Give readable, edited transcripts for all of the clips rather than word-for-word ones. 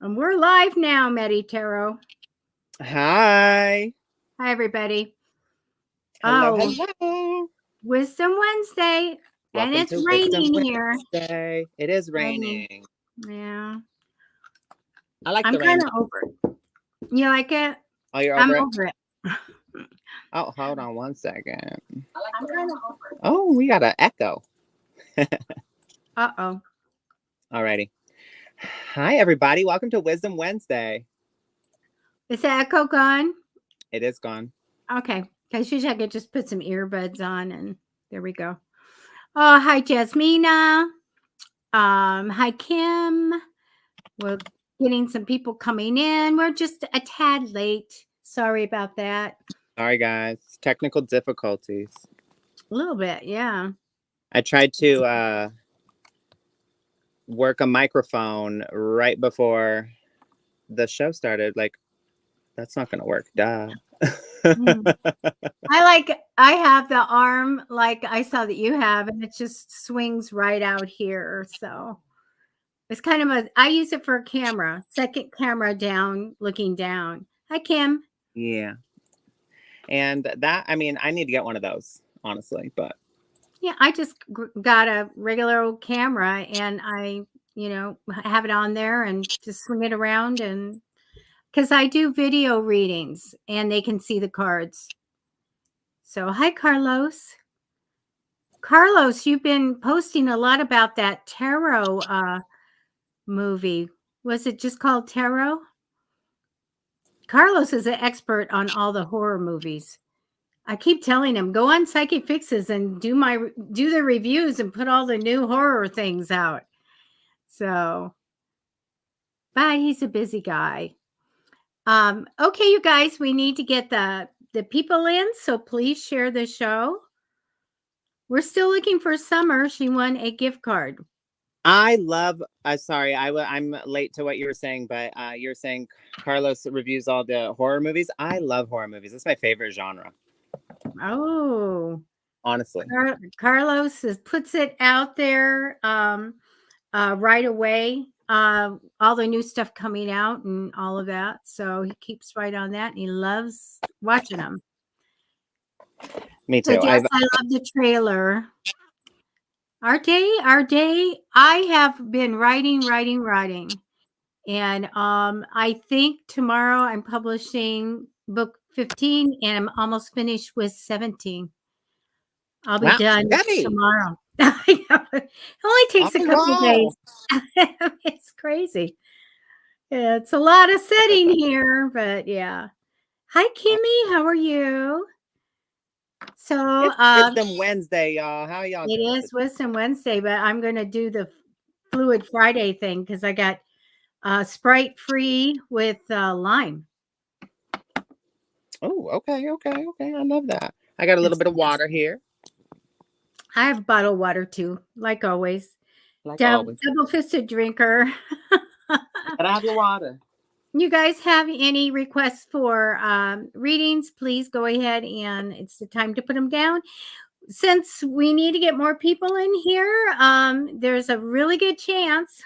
And we're live now, Matty Tarot. Hi. Hi, everybody. Hello, Oh, hello. Wisdom Wednesday, and Welcome it's to Wisdom raining here. Wednesday. It is Raining. raining. Yeah. I like I'm the kind rain. of over it. You like it? Oh, you're I'm over it? over it. Oh, hold on one second. I'm kind of over it. Oh, we got an echo. Uh-oh. Alrighty. Hi, everybody. Welcome to Wisdom Wednesday. Is the echo gone? It is gone. Okay. Because usually I could just put some earbuds on and there we go. Oh, hi, Jasmina. Hi, Kim. We're getting some people coming in. We're just a tad late. Sorry about that. Sorry, guys. Technical difficulties. A little bit, yeah. I tried to work a microphone right before the show started. Like, that's not going to work. Duh. I have the arm like I saw that you have, and it just swings right out here. So it's kind of I use it for a camera, second camera down, looking down. Hi, Kim. Yeah. And that, I mean, I need to get one of those, honestly, but Yeah, I just got a regular old camera and I have it on there and just swing it around and because I do video readings and they can see the cards. So, hi, Carlos. Carlos, you've been posting a lot about that tarot movie. Was it just called Tarot? Carlos is an expert on all the horror movies. I keep telling him, go on Psychic Fixes and do the reviews and put all the new horror things out. So, but he's a busy guy. Okay, you guys, we need to get the people in, so please share the show. We're still looking for Summer. She won a gift card. I love. Sorry, I'm late to what you were saying, but you're saying Carlos reviews all the horror movies. I love horror movies. It's my favorite genre, Oh, honestly. Carlos puts it out there right away. All the new stuff coming out and all of that. So he keeps right on that, and he loves watching them. Me So too. Jess, I love the trailer. Our day. I have been writing, and I think tomorrow I'm publishing book 15, and I'm almost finished with 17. I'll be Wow, done Debbie, tomorrow. It only on takes a a couple of days. roll. It's crazy. Yeah, it's a lot of setting here, but yeah. Hi, Kimmy. How are you? So, It's Wisdom Wednesday, y'all. How y'all it doing is Wisdom Wednesday, but I'm going to do the Fluid Friday thing because I got Sprite free with lime. Oh, okay. I love that. I got a little It's, bit of water here, I have bottled water too, like always. like always. Double fisted drinker. But I have your water. You guys have any requests for readings, please go ahead and it's the time to put them down. Since we need to get more people in here, there's a really good chance,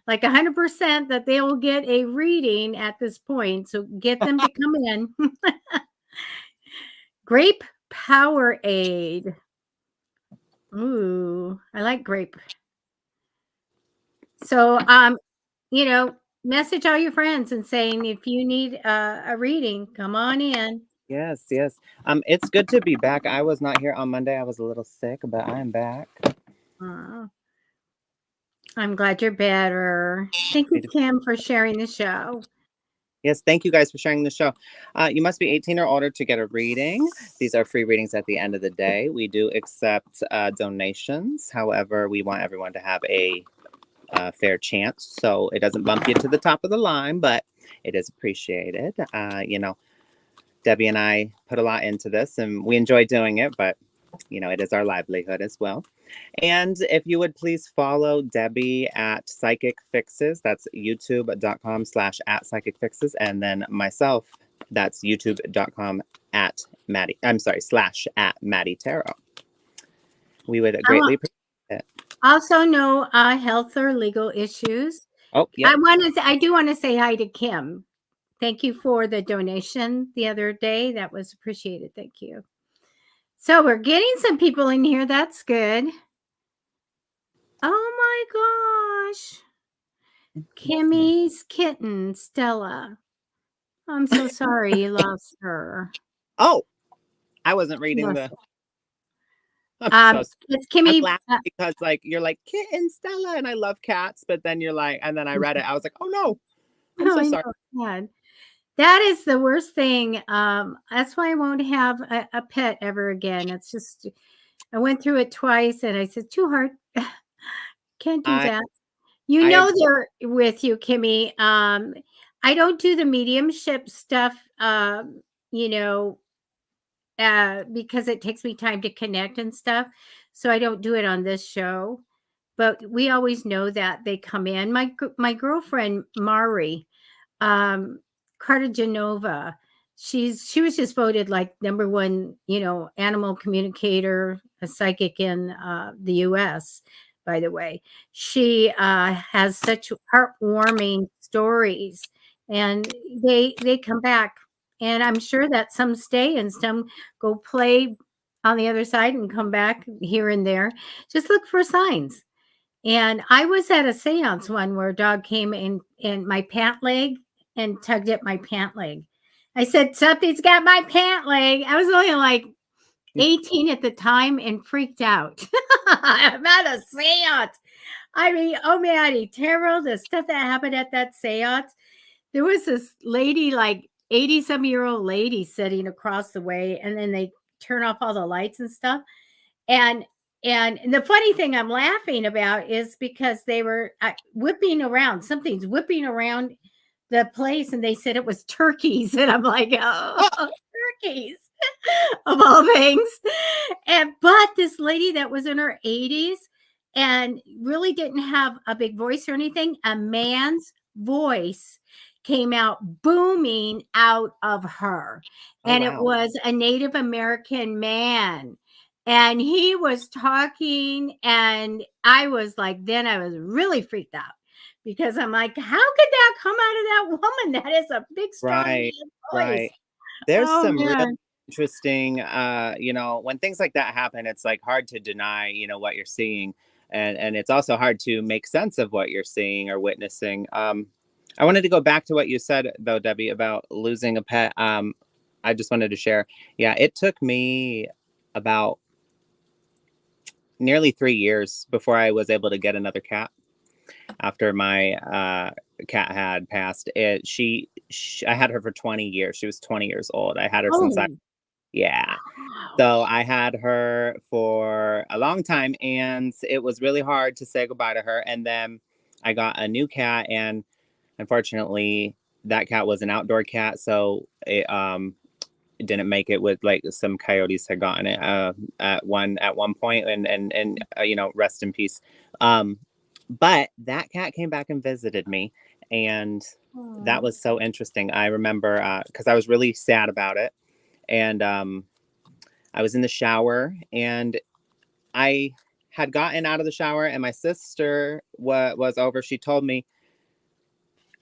like 100%, that they will get a reading at this point. So get them to come in. Grape Power Aid. Ooh, I like grape. So, message all your friends and saying if you need a reading, come on in. Yes. It's good to be back. I was not here on Monday. I was a little sick, but I am back. I'm glad you're better. Thank you, Kim, for sharing the show. Yes, thank you guys for sharing the show. You must be 18 or older to get a reading. These are free readings at the end of the day. We do accept donations. However, we want everyone to have a fair chance. So it doesn't bump you to the top of the line, but it is appreciated. Debbie and I put a lot into this and we enjoy doing it, but it is our livelihood as well. And if you would please follow Debbie at Psychic Fixes, that's youtube.com/at Psychic Fixes. And then myself, that's youtube.com /at Matty Tarot. We would greatly appreciate it. Also, no health or legal issues. Oh, yep. I do want to say hi to Kim. Thank you for the donation the other day. That was appreciated. Thank you. So we're getting some people in here. That's good. Oh my gosh. Kimmy's kitten, Stella. I'm so sorry you lost her. Oh, I wasn't reading Lost the. her. I'm so sorry. It's I'm Kimmy. laughing because like you're like kitten Stella, and I love cats, but then you're like, and then I read it, I was like, oh no, I'm Oh, so I sorry. know. God. That is the worst thing. That's why I won't have a pet ever again. It's just, I went through it twice and I said, too hard. Can't do I that. You I know agree. they're with you, Kimmy. I don't do the mediumship stuff, you know, because it takes me time to connect and stuff. So I don't do it on this show. But we always know that they come in. My girlfriend Mari, um, Cartagenova, she was just voted like number one, animal communicator, a psychic in the U.S. By the way, she has such heartwarming stories, and they come back, and I'm sure that some stay and some go play on the other side and come back here and there. Just look for signs. And I was at a seance one where a dog came in my pant leg and tugged at my pant leg. I said, something's got my pant leg. I was only like 18 at the time and freaked out. I'm at a seance. I mean, oh, Matty Tarot, the stuff that happened at that seance. There was this lady, like 80-some-year-old lady sitting across the way, and then they turn off all the lights and stuff. And the funny thing I'm laughing about is because they were whipping around. Something's whipping around the place, and they said it was turkeys, and I'm like, oh, Oh, turkeys of all things. But this lady that was in her 80s and really didn't have a big voice or anything, a man's voice came out booming out of her, oh and it wow. was a Native American man, and he was talking, and I was like, then I was really freaked out because I'm like, how could that come out of that woman? That is a big strong Right, man's voice. right. There's Oh some real man. interesting, when things like that happen, it's like hard to deny, what you're seeing. And it's also hard to make sense of what you're seeing or witnessing. I wanted to go back to what you said though, Debbie, about losing a pet. I just wanted to share. Yeah, it took me about nearly 3 years before I was able to get another cat after my cat had passed. I had her for 20 years. She was 20 years old. I had her since I Oh, yeah. wow. So I had her for a long time, and it was really hard to say goodbye to her. And then I got a new cat, and unfortunately, that cat was an outdoor cat, so it didn't make it. With like some coyotes had gotten it at one point, and rest in peace. Um, but that cat came back and visited me, and that Oh. was so interesting. I remember because I was really sad about it, and I was in the shower, and I had gotten out of the shower, and my sister was over. She told me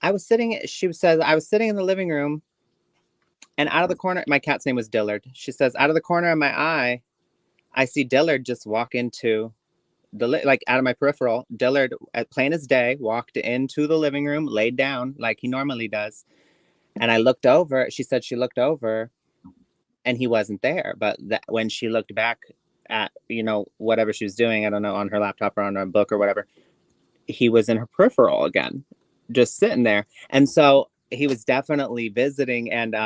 I was sitting. She says I was sitting in the living room, and out of the corner, my cat's name was Dillard. She says, out of the corner of my eye, I see Dillard just walk into like out of my peripheral. Dillard, at plain as day, walked into the living room, laid down like he normally does. And I looked over. She said she looked over, and he wasn't there. But when she looked back at whatever she was doing, I don't know, on her laptop or on her book or whatever, he was in her peripheral again, just sitting there. And so he was definitely visiting. And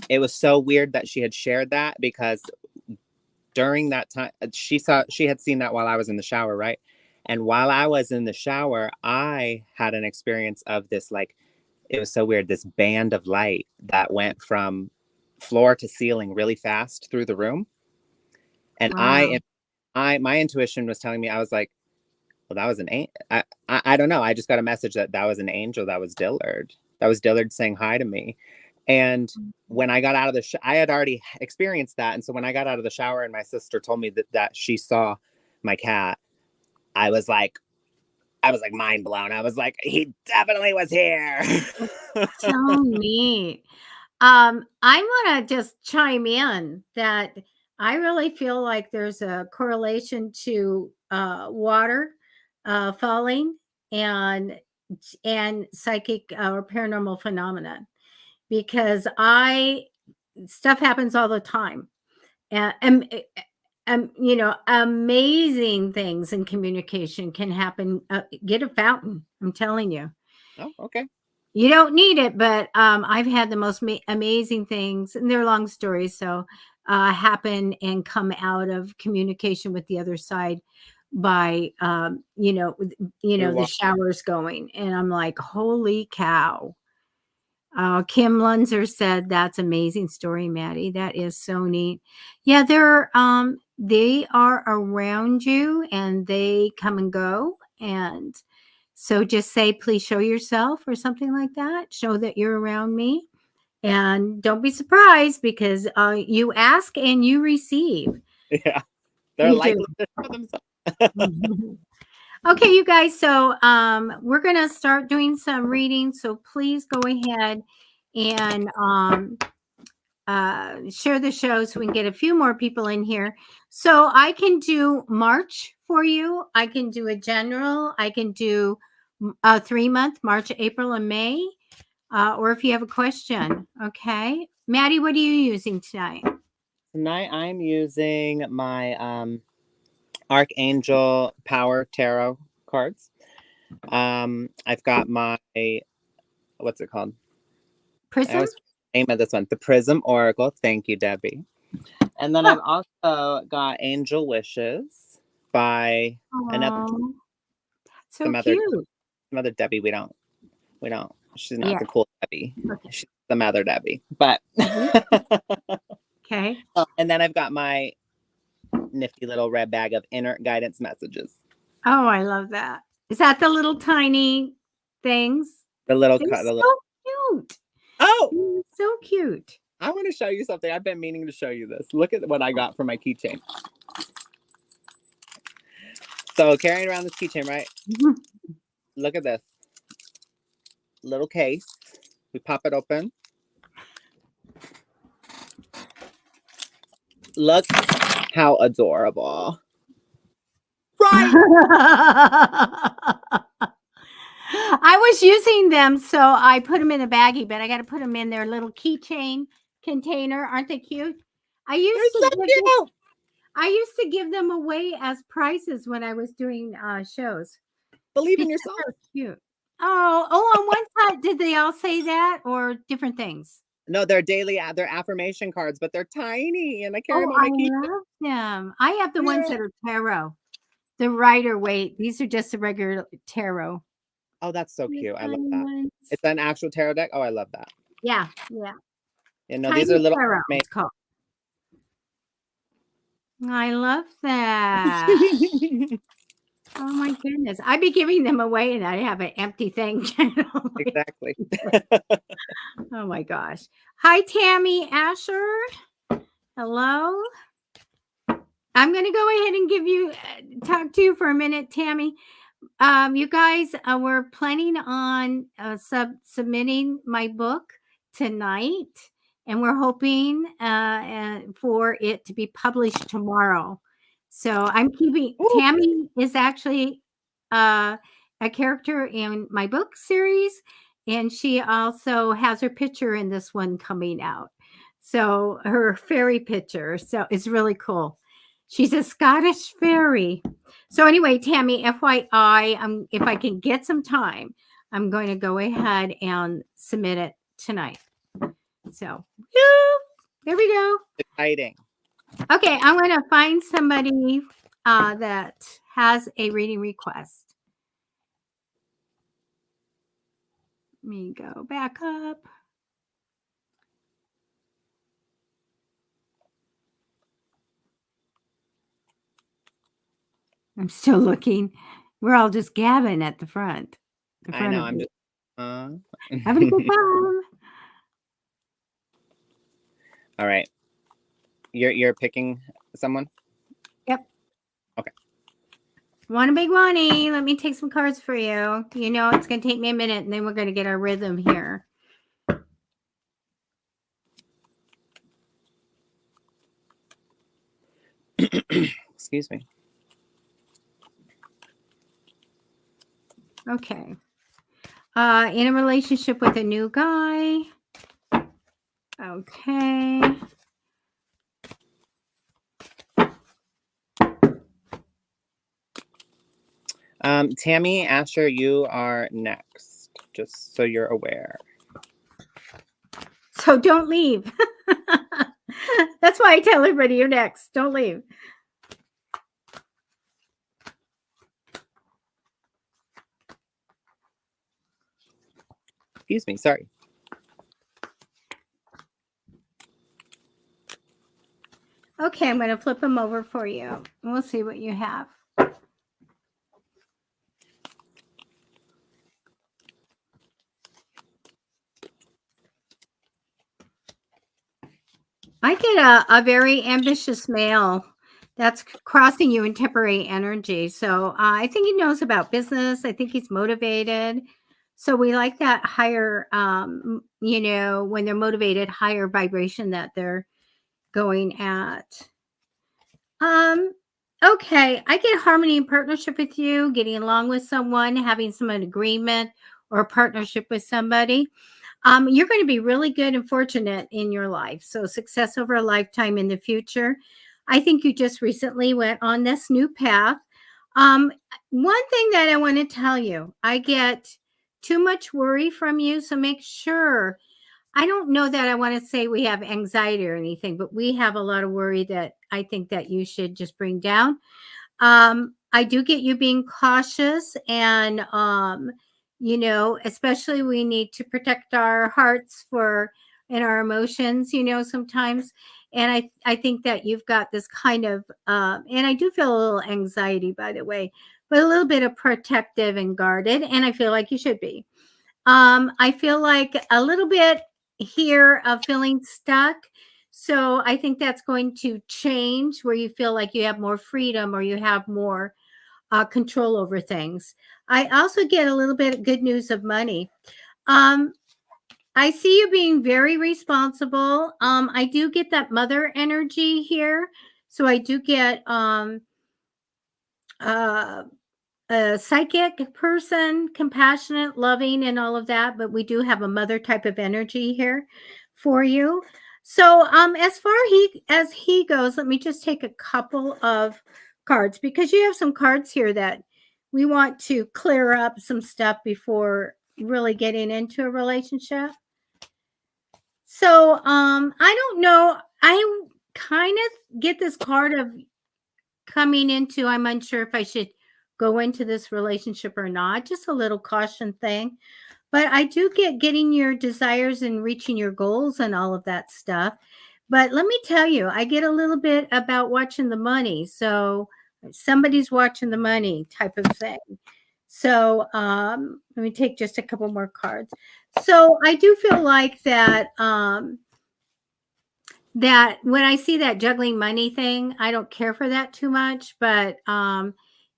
it was so weird that she had shared that, because during that time she had seen that while I was in the shower, right? And while I was in the shower, I had an experience of this, like, it was so weird, this band of light that went from floor to ceiling really fast through the room. And Wow. my intuition was telling me, I was like, well, that was an angel. I don't know. I just got a message that was an angel. That was Dillard. That was Dillard saying hi to me. And when I got out of I had already experienced that. And so when I got out of the shower and my sister told me that she saw my cat, I was like, I was like mind blown. I was like, he definitely was here. So neat. I want to just chime in that I really feel like there's a correlation to water falling and psychic or paranormal phenomena because I stuff happens all the time and amazing things in communication can happen. Get a fountain, I'm telling you. Oh, okay. You don't need it, but I've had the most amazing things, and they're long stories, so happen and come out of communication with the other side by Through the water. showers going, and I'm like, holy cow. Kim Lunzer said, "That's amazing story, Maddie. That is so neat." Yeah, they are around you, and they come and go, and so just say, "Please show yourself," or something like that. Show that you're around me, and don't be surprised because you ask and you receive. Yeah, they're You do. likely to show themselves. Okay, you guys. So we're gonna start doing some reading. So please go ahead and share the show so we can get a few more people in here. So I can do March for you. I can do a general. I can do a 3 month, March, April, and May. Or if you have a question. Okay. Maddie, what are you using tonight? Tonight I'm using my Archangel Power Tarot cards. I've got my, what's it called? I Prism? always name of this one, the Prism Oracle. Thank you, Debbie. And then I've also got Angel Wishes by another Oh, that's so some other cute. some other Debbie. We don't. She's not Yeah. the cool Debbie. Okay. She's the other Debbie. But Okay. and then I've got my nifty little red bag of inner guidance messages. Oh, I love that. Is that the little tiny things? The little They're cut. The little. so cute. Oh, They're so cute. I want to show you something. I've been meaning to show you this. Look at what I got for my keychain. So carrying around this keychain, right? Look at this little case. We pop it open. Look how adorable. Right. I was using them, so I put them in a baggie, but I got to put them in their little keychain container. Aren't they cute? They're so cute. I used to give them away as prizes when I was doing shows Believe in because yourself. they're cute. On one side, did they all say that or different things? No, they're they're affirmation cards, but they're tiny, and I carry Oh, them on I my keychain. love them. I have the ones Yeah. that are tarot, the Rider Waite. These are just the regular tarot. Oh, that's so The cute. I love tiny that. ones. It's an actual tarot deck. Oh, I love that. Yeah. You know, these Tiny are little. tarot, it's called. I love that. Oh my goodness. I'd be giving them away and I have an empty thing. Exactly. Oh my gosh. Hi, Tammy Asher. Hello. I'm going to go ahead and give you talk to you for a minute, Tammy. You guys, we're planning on submitting my book tonight, and we're hoping for it to be published tomorrow. So I'm keeping Tammy is actually a character in my book series, and she also has her picture in this one coming out. So her fairy picture. So it's really cool. She's a Scottish fairy. So anyway, Tammy, FYI, if I can get some time, I'm going to go ahead and submit it tonight. So there we go. Exciting. Okay, I'm going to find somebody that has a reading request. Let me go back up. I'm still looking. We're all just gabbing at the front. I know. I'm just. Having a good time. All right. You're picking someone? Yep. Okay. Want a big money. Let me take some cards for you. You know, it's going to take me a minute and then we're going to get our rhythm here. Excuse me. Okay. In a relationship with a new guy. Okay. Tammy, Asher, you are next, just so you're aware. So don't leave. That's why I tell everybody you're next. Don't leave. Excuse me, sorry. Okay, I'm going to flip them over for you. And we'll see what you have. I get a very ambitious male that's crossing you in temporary energy. So I think he knows about business. I think he's motivated. So we like that higher, you know, when they're motivated, higher vibration that they're going at. Okay, I get harmony and partnership with you, getting along with someone, having some agreement or partnership with somebody. You're going to be really good and fortunate in your life. So success over a lifetime in the future. I think you just recently went on this new path. One thing that I want to tell you, I get too much worry from you. So make sure, I don't know that I want to say we have anxiety or anything, but we have a lot of worry that I think that you should just bring down. I do get you being cautious and, you know, especially we need to protect our hearts for and our emotions, you know, sometimes. And I think that you've got this kind of, and I do feel a little anxiety, by the way, but a little bit of protective and guarded. And I feel like you should be. I feel like a little bit here of feeling stuck. So I think that's going to change where you feel like you have more freedom or you have more control over things. I also get a little bit of good news of money. Um, I see you being very responsible. I do get that mother energy here. So I do get uh, a psychic person, compassionate, loving, and all of that. But we do have a mother type of energy here for you. So, as far as he goes, let me just take a couple of cards because you have some cards here that we want to clear up some stuff before really getting into a relationship. So, I don't know. I kind of get this card of coming into, I'm unsure if I should go into this relationship or not, just a little caution thing. But I do get getting your desires and reaching your goals and all of that stuff. But let me tell you, I get a little bit about watching the money. So somebody's watching the money type of thing. So let me take just a couple more cards. So I do feel like that that when I see that juggling money thing, I don't care for that too much, but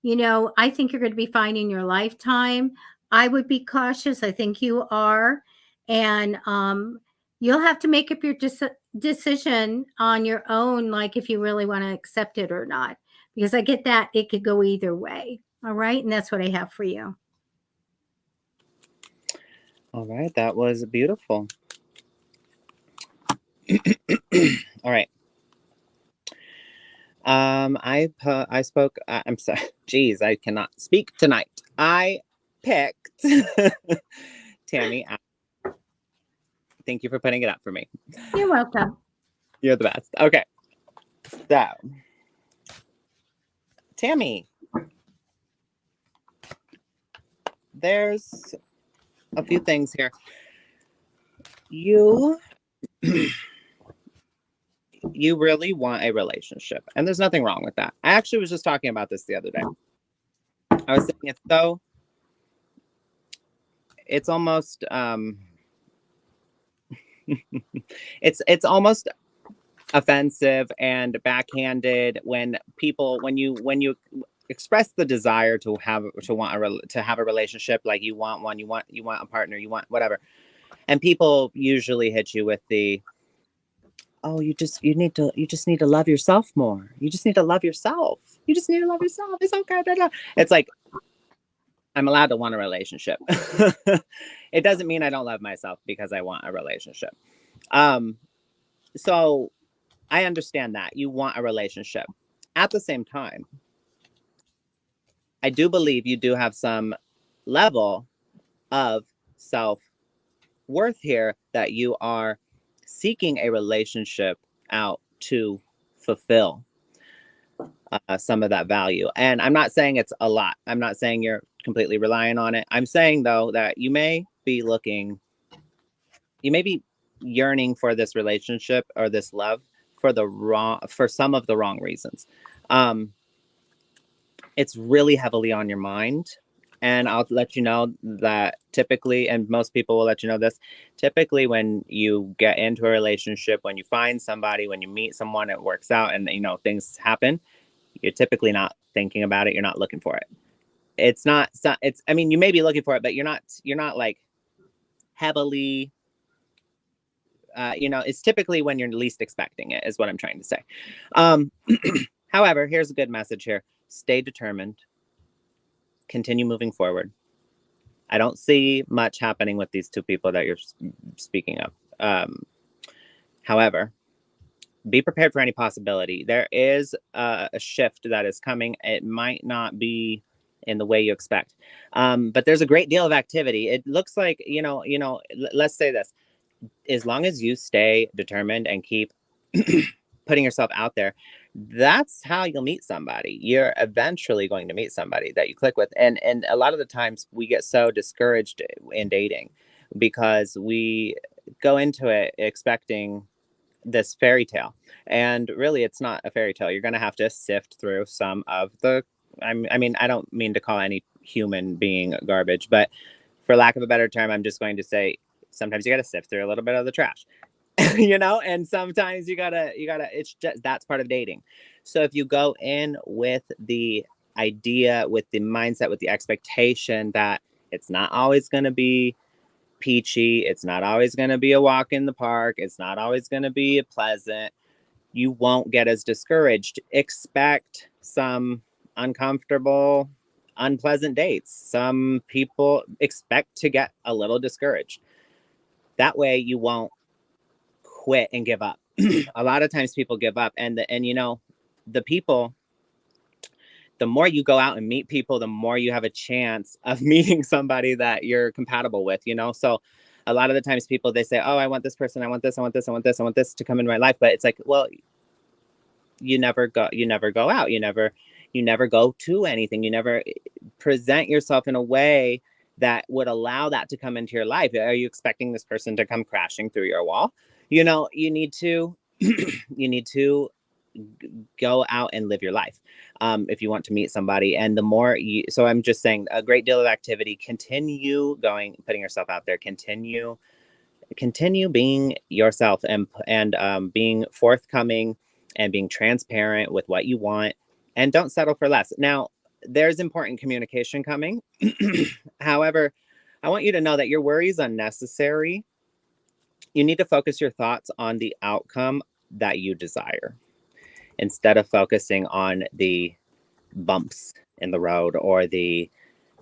you know, I think you're going to be fine in your lifetime. I would be cautious. I think you are. And you'll have to make up your decision on your own, like if you really want to accept it or not, because I get that it could go either way. All right. And that's what I have for you. All right, that was beautiful. All right. I spoke. I'm sorry. Geez, I cannot speak tonight. I picked Tammy. Thank you for putting it up for me. You're welcome. You're the best. Okay, so Tammy, there's a few things here. You really want a relationship, and there's nothing wrong with that. I actually was just talking about this the other day. I was saying it's almost it's almost offensive and backhanded when you express the desire to have a relationship, like you want one, you want a partner, you want whatever, and people usually hit you with the, oh, you just need to love yourself more, you just need to love yourself, it's okay, blah, blah. It's like, I'm allowed to want a relationship. It doesn't mean I don't love myself because I want a relationship. So I understand that you want a relationship. At the same time, I do believe you do have some level of self-worth here that you are seeking a relationship out to fulfill some of that value. And I'm not saying it's a lot. I'm not saying you're completely relying on it. I'm saying, though, that you may be yearning for this relationship or this love for some of the wrong reasons. It's really heavily on your mind. And I'll let you know that typically, and most people will let you know this, typically when you get into a relationship, when you find somebody, when you meet someone, it works out and, things happen, you're typically not thinking about it. You're not looking for it. I mean, you may be looking for it, but you're not like heavily, it's typically when you're least expecting it is what I'm trying to say. However, here's a good message here. Stay determined. Continue moving forward. I don't see much happening with these two people that you're speaking of. However, be prepared for any possibility. There is a shift that is coming. It might not be in the way you expect, but there's a great deal of activity. It looks like, let's say this. As long as you stay determined and keep putting yourself out there, that's how you'll meet somebody. You're eventually going to meet somebody that you click with. And a lot of the times we get so discouraged in dating because we go into it expecting this fairy tale. And really, it's not a fairy tale. You're going to have to sift through some of the, I mean, I don't mean to call any human being garbage, but for lack of a better term, I'm just going to say, sometimes you got to sift through a little bit of the trash. And sometimes you gotta, it's just, that's part of dating. So if you go in with the idea, with the mindset, with the expectation that it's not always going to be peachy, it's not always going to be a walk in the park, it's not always going to be pleasant, you won't get as discouraged. Expect some uncomfortable, unpleasant dates. Some people expect to get a little discouraged. That way you won't quit and give up. A lot of times people give up, and the people, the more you go out and meet people, the more you have a chance of meeting somebody that you're compatible with, so a lot of the times people, they say, oh, I want this person, I want this, I want this, I want this, I want this to come into my life. But it's like, well, you never go out, you never go to anything, you never present yourself in a way that would allow that to come into your life. Are you expecting this person to come crashing through your wall? You need to go out and live your life if you want to meet somebody. And the more so I'm just saying, a great deal of activity. Continue going, putting yourself out there. Continue being yourself and being forthcoming and being transparent with what you want, and don't settle for less. Now, there's important communication coming. However, I want you to know that your worry is unnecessary. You need to focus your thoughts on the outcome that you desire instead of focusing on the bumps in the road or the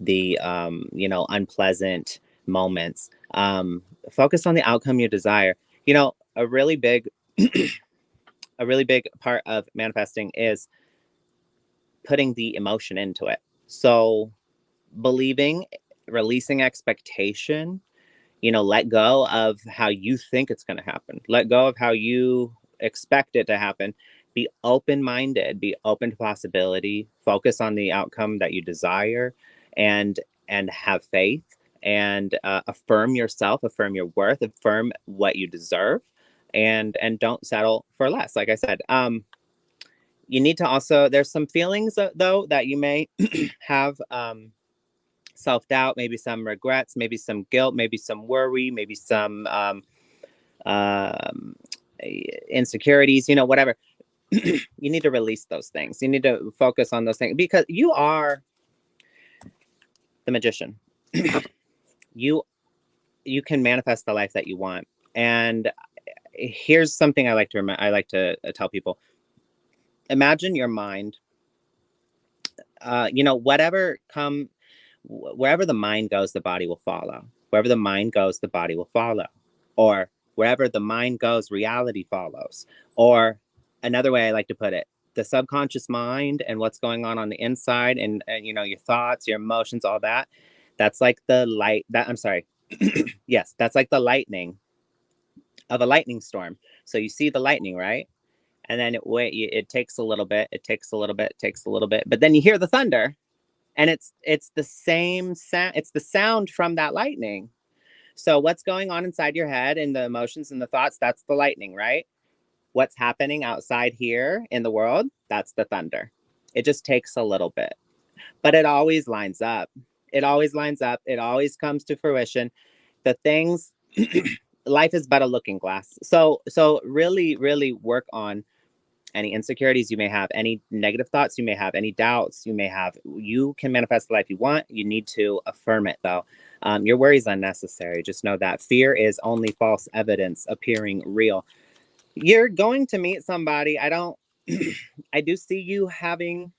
unpleasant moments. Focus on the outcome you desire. A really big part of manifesting is putting the emotion into it. So believing, releasing expectation, let go of how you think it's going to happen. Let go of how you expect it to happen. Be open-minded, be open to possibility, focus on the outcome that you desire, and have faith, and affirm yourself, affirm your worth, affirm what you deserve, and don't settle for less. Like I said, you need to also, there's some feelings though that you may have, self-doubt, maybe some regrets, maybe some guilt, maybe some worry, maybe some insecurities, whatever. you need to release those things. You need to focus on those things because you are the magician. you can manifest the life that you want. And here's something I like to tell people. Imagine your mind, wherever the mind goes, the body will follow. Wherever the mind goes, the body will follow. Or wherever the mind goes, reality follows. Or another way I like to put it, the subconscious mind and what's going on the inside and your thoughts, your emotions, all that. That's like the light that I'm sorry. Yes, that's like the lightning of a lightning storm. So you see the lightning, right? And then it takes a little bit, it takes a little bit, it takes a little bit, but then you hear the thunder, and it's the same sound. It's the sound from that lightning. So what's going on inside your head and the emotions and the thoughts, that's the lightning, right? What's happening outside here in the world, that's the thunder. It just takes a little bit, but it always lines up. It always lines up. It always comes to fruition. The things, life is but a looking glass. So really, really work on any insecurities you may have, any negative thoughts you may have, any doubts you may have. You can manifest the life you want. You need to affirm it, though. Your worry is unnecessary. Just know that fear is only false evidence appearing real. You're going to meet somebody. I do see you having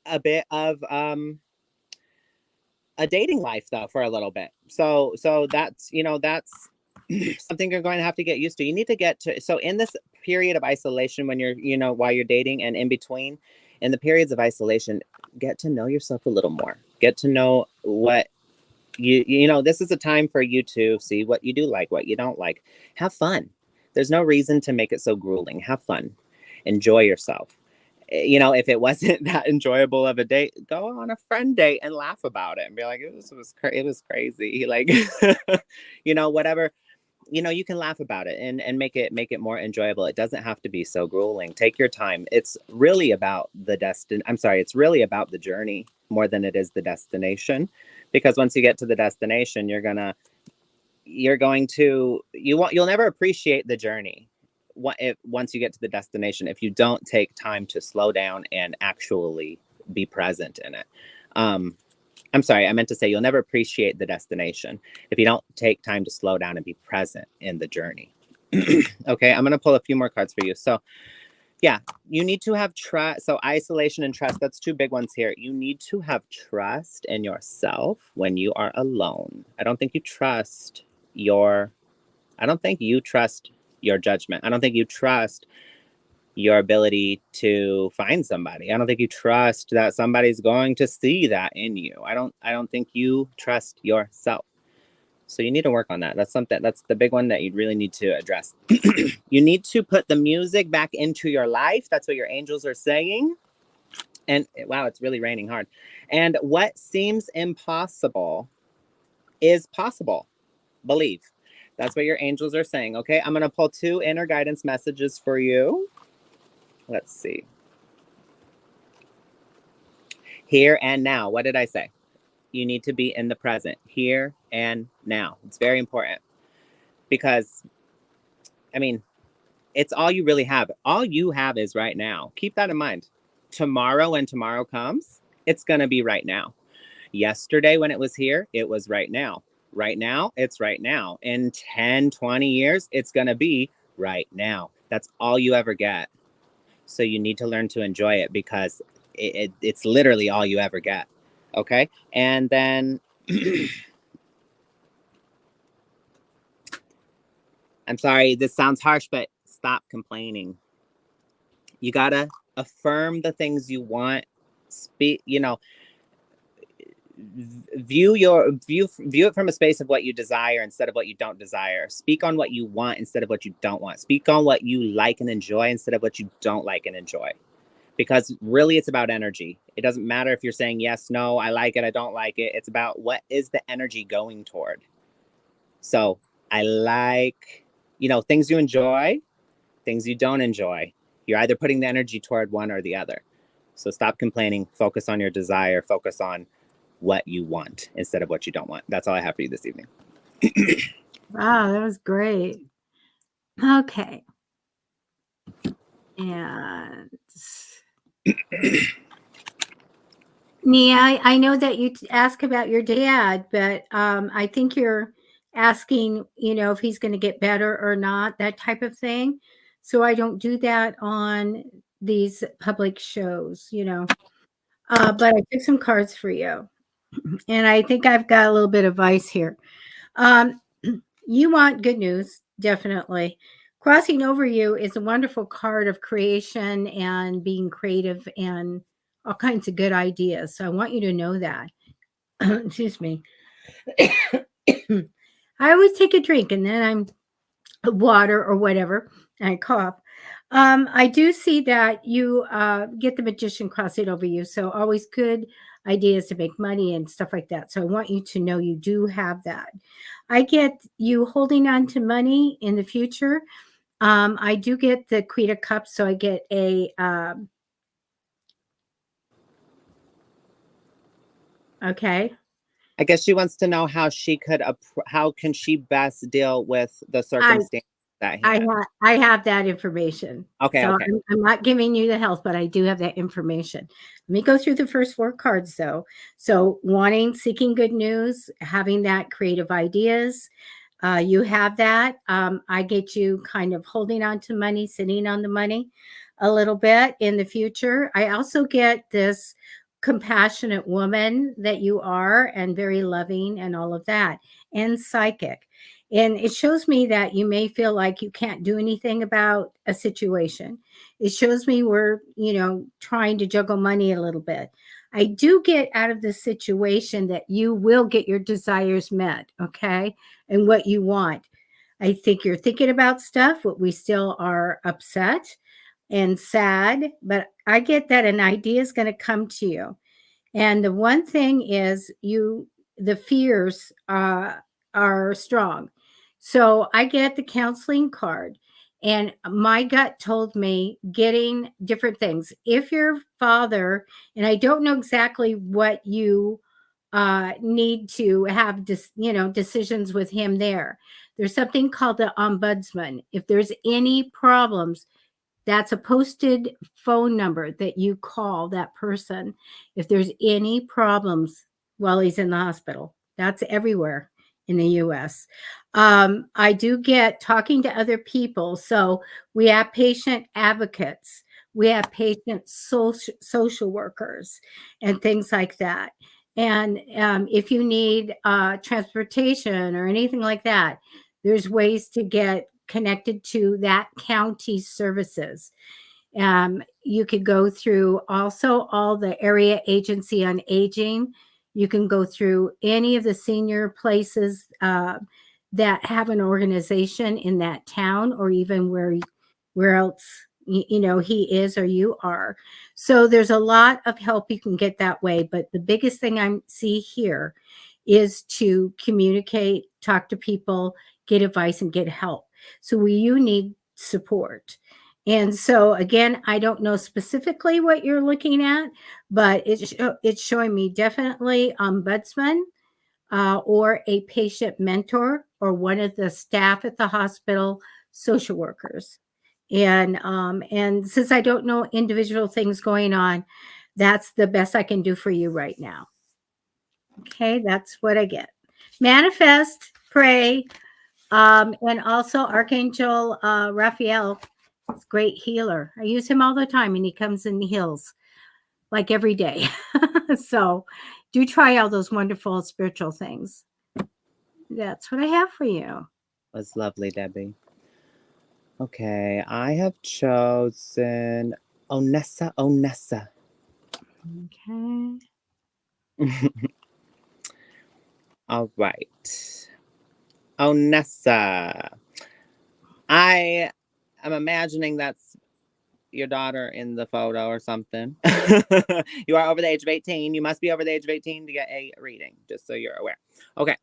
a bit of a dating life, though, for a little bit. So that's that's something you're going to have to get used to. You need to get to, so in this period of isolation, when you're, while you're dating and in between, in the periods of isolation, get to know yourself a little more. Get to know what this is a time for you to see what you do like, what you don't like. Have fun. There's no reason to make it so grueling. Have fun. Enjoy yourself. If it wasn't that enjoyable of a date, go on a friend date and laugh about it and be like, it was crazy. Like, whatever. You can laugh about it and make it more enjoyable. It doesn't have to be so grueling. Take your time. It's really about it's really about the journey more than it is the destination. Because once you get to the destination, you'll never appreciate the journey. Once you get to the destination, if you don't take time to slow down and actually be present in it. I'm sorry, I meant to say you'll never appreciate the destination if you don't take time to slow down and be present in the journey. Okay, I'm going to pull a few more cards for you. So, yeah, you need to have trust. So, isolation and trust, that's two big ones here. You need to have trust in yourself when you are alone. I don't think you trust your judgment. I don't think you trust your ability to find somebody. I don't think you trust that somebody's going to see that in you. I don't think you trust yourself. So you need to work on that. That's the big one that you really need to address. You need to put the music back into your life. That's what your angels are saying. And wow, it's really raining hard. And what seems impossible is possible. Believe. That's what your angels are saying. Okay, I'm going to pull two inner guidance messages for you. Let's see. Here and now. What did I say? You need to be in the present, here and now. It's very important because, it's all you really have. All you have is right now. Keep that in mind. Tomorrow, when tomorrow comes, it's going to be right now. Yesterday, when it was here, it was right now. Right now, it's right now. In 10, 20 years, it's going to be right now. That's all you ever get. So you need to learn to enjoy it because it's literally all you ever get. Okay. And then I'm sorry, this sounds harsh, but stop complaining. You got to affirm the things you want. Speak, view it from a space of what you desire instead of what you don't desire. Speak on what you want instead of what you don't want. Speak on what you like and enjoy instead of what you don't like and enjoy. Because really it's about energy. It doesn't matter if you're saying yes, no, I like it, I don't like it. It's about what is the energy going toward. So I like, things you enjoy, things you don't enjoy. You're either putting the energy toward one or the other. So stop complaining, focus on your desire, focus on what you want instead of what you don't want. That's all I have for you this evening. Wow, that was great. Okay. And Nia, I know that you ask about your dad, but I think you're asking, if he's going to get better or not, that type of thing. So I don't do that on these public shows, but I took some cards for you. And I think I've got a little bit of advice here. Um, you want good news, definitely. Crossing over you is a wonderful card of creation and being creative and all kinds of good ideas. So I want you to know that. Excuse me. I always take a drink and then I'm water or whatever, and I cough. I do see that you get the magician crossing over you. So always good ideas to make money and stuff like that. So I want you to know you do have that. I get you holding on to money in the future. I do get the Queen of Cups, so I get a okay. I guess she wants to know how she could, how can she best deal with the I circumstance at hand. I have that information. Okay, So okay. I'm not giving you the health, but I do have that information. Let me go through the first 4 cards though. So seeking good news, having that creative ideas. You have that. I get you kind of holding on to money, sitting on the money a little bit in the future. I also get this compassionate woman that you are and very loving and all of that and psychic. And it shows me that you may feel like you can't do anything about a situation. It shows me we're, trying to juggle money a little bit. I do get out of this situation that you will get your desires met, okay? And what you want. I think you're thinking about stuff, but we still are upset and sad, but I get that an idea is going to come to you. And the one thing is the fears are strong. So I get the counseling card, and my gut told me getting different things. If your father, and I don't know exactly what you need to have, decisions with him there. There's something called the ombudsman. If there's any problems, that's a posted phone number that you call that person if there's any problems while he's in the hospital. That's everywhere in the US. I do get talking to other people. So we have patient advocates, we have patient social workers, and things like that. And if you need transportation or anything like that, there's ways to get connected to that county's services. You could go through also all the area agency on aging. You can go through any of the senior places that have an organization in that town, or even where else he is or you are. So there's a lot of help you can get that way. But the biggest thing I see here is to communicate, talk to people, get advice, and get help. So you need support. And so again, I don't know specifically what you're looking at, but it's showing me definitely ombudsman or a patient mentor or one of the staff at the hospital, social workers. And since I don't know individual things going on, that's the best I can do for you right now. Okay, that's what I get. Manifest, pray, and also Archangel Raphael is a great healer. I use him all the time, and he comes and heals like every day. So do try all those wonderful spiritual things. That's what I have for you. That's lovely, Debbie. Okay, I have chosen Onessa. Okay. All right. Onessa. I am imagining that's your daughter in the photo or something. You are over the age of 18. You must be over the age of 18 to get a reading, just so you're aware. Okay.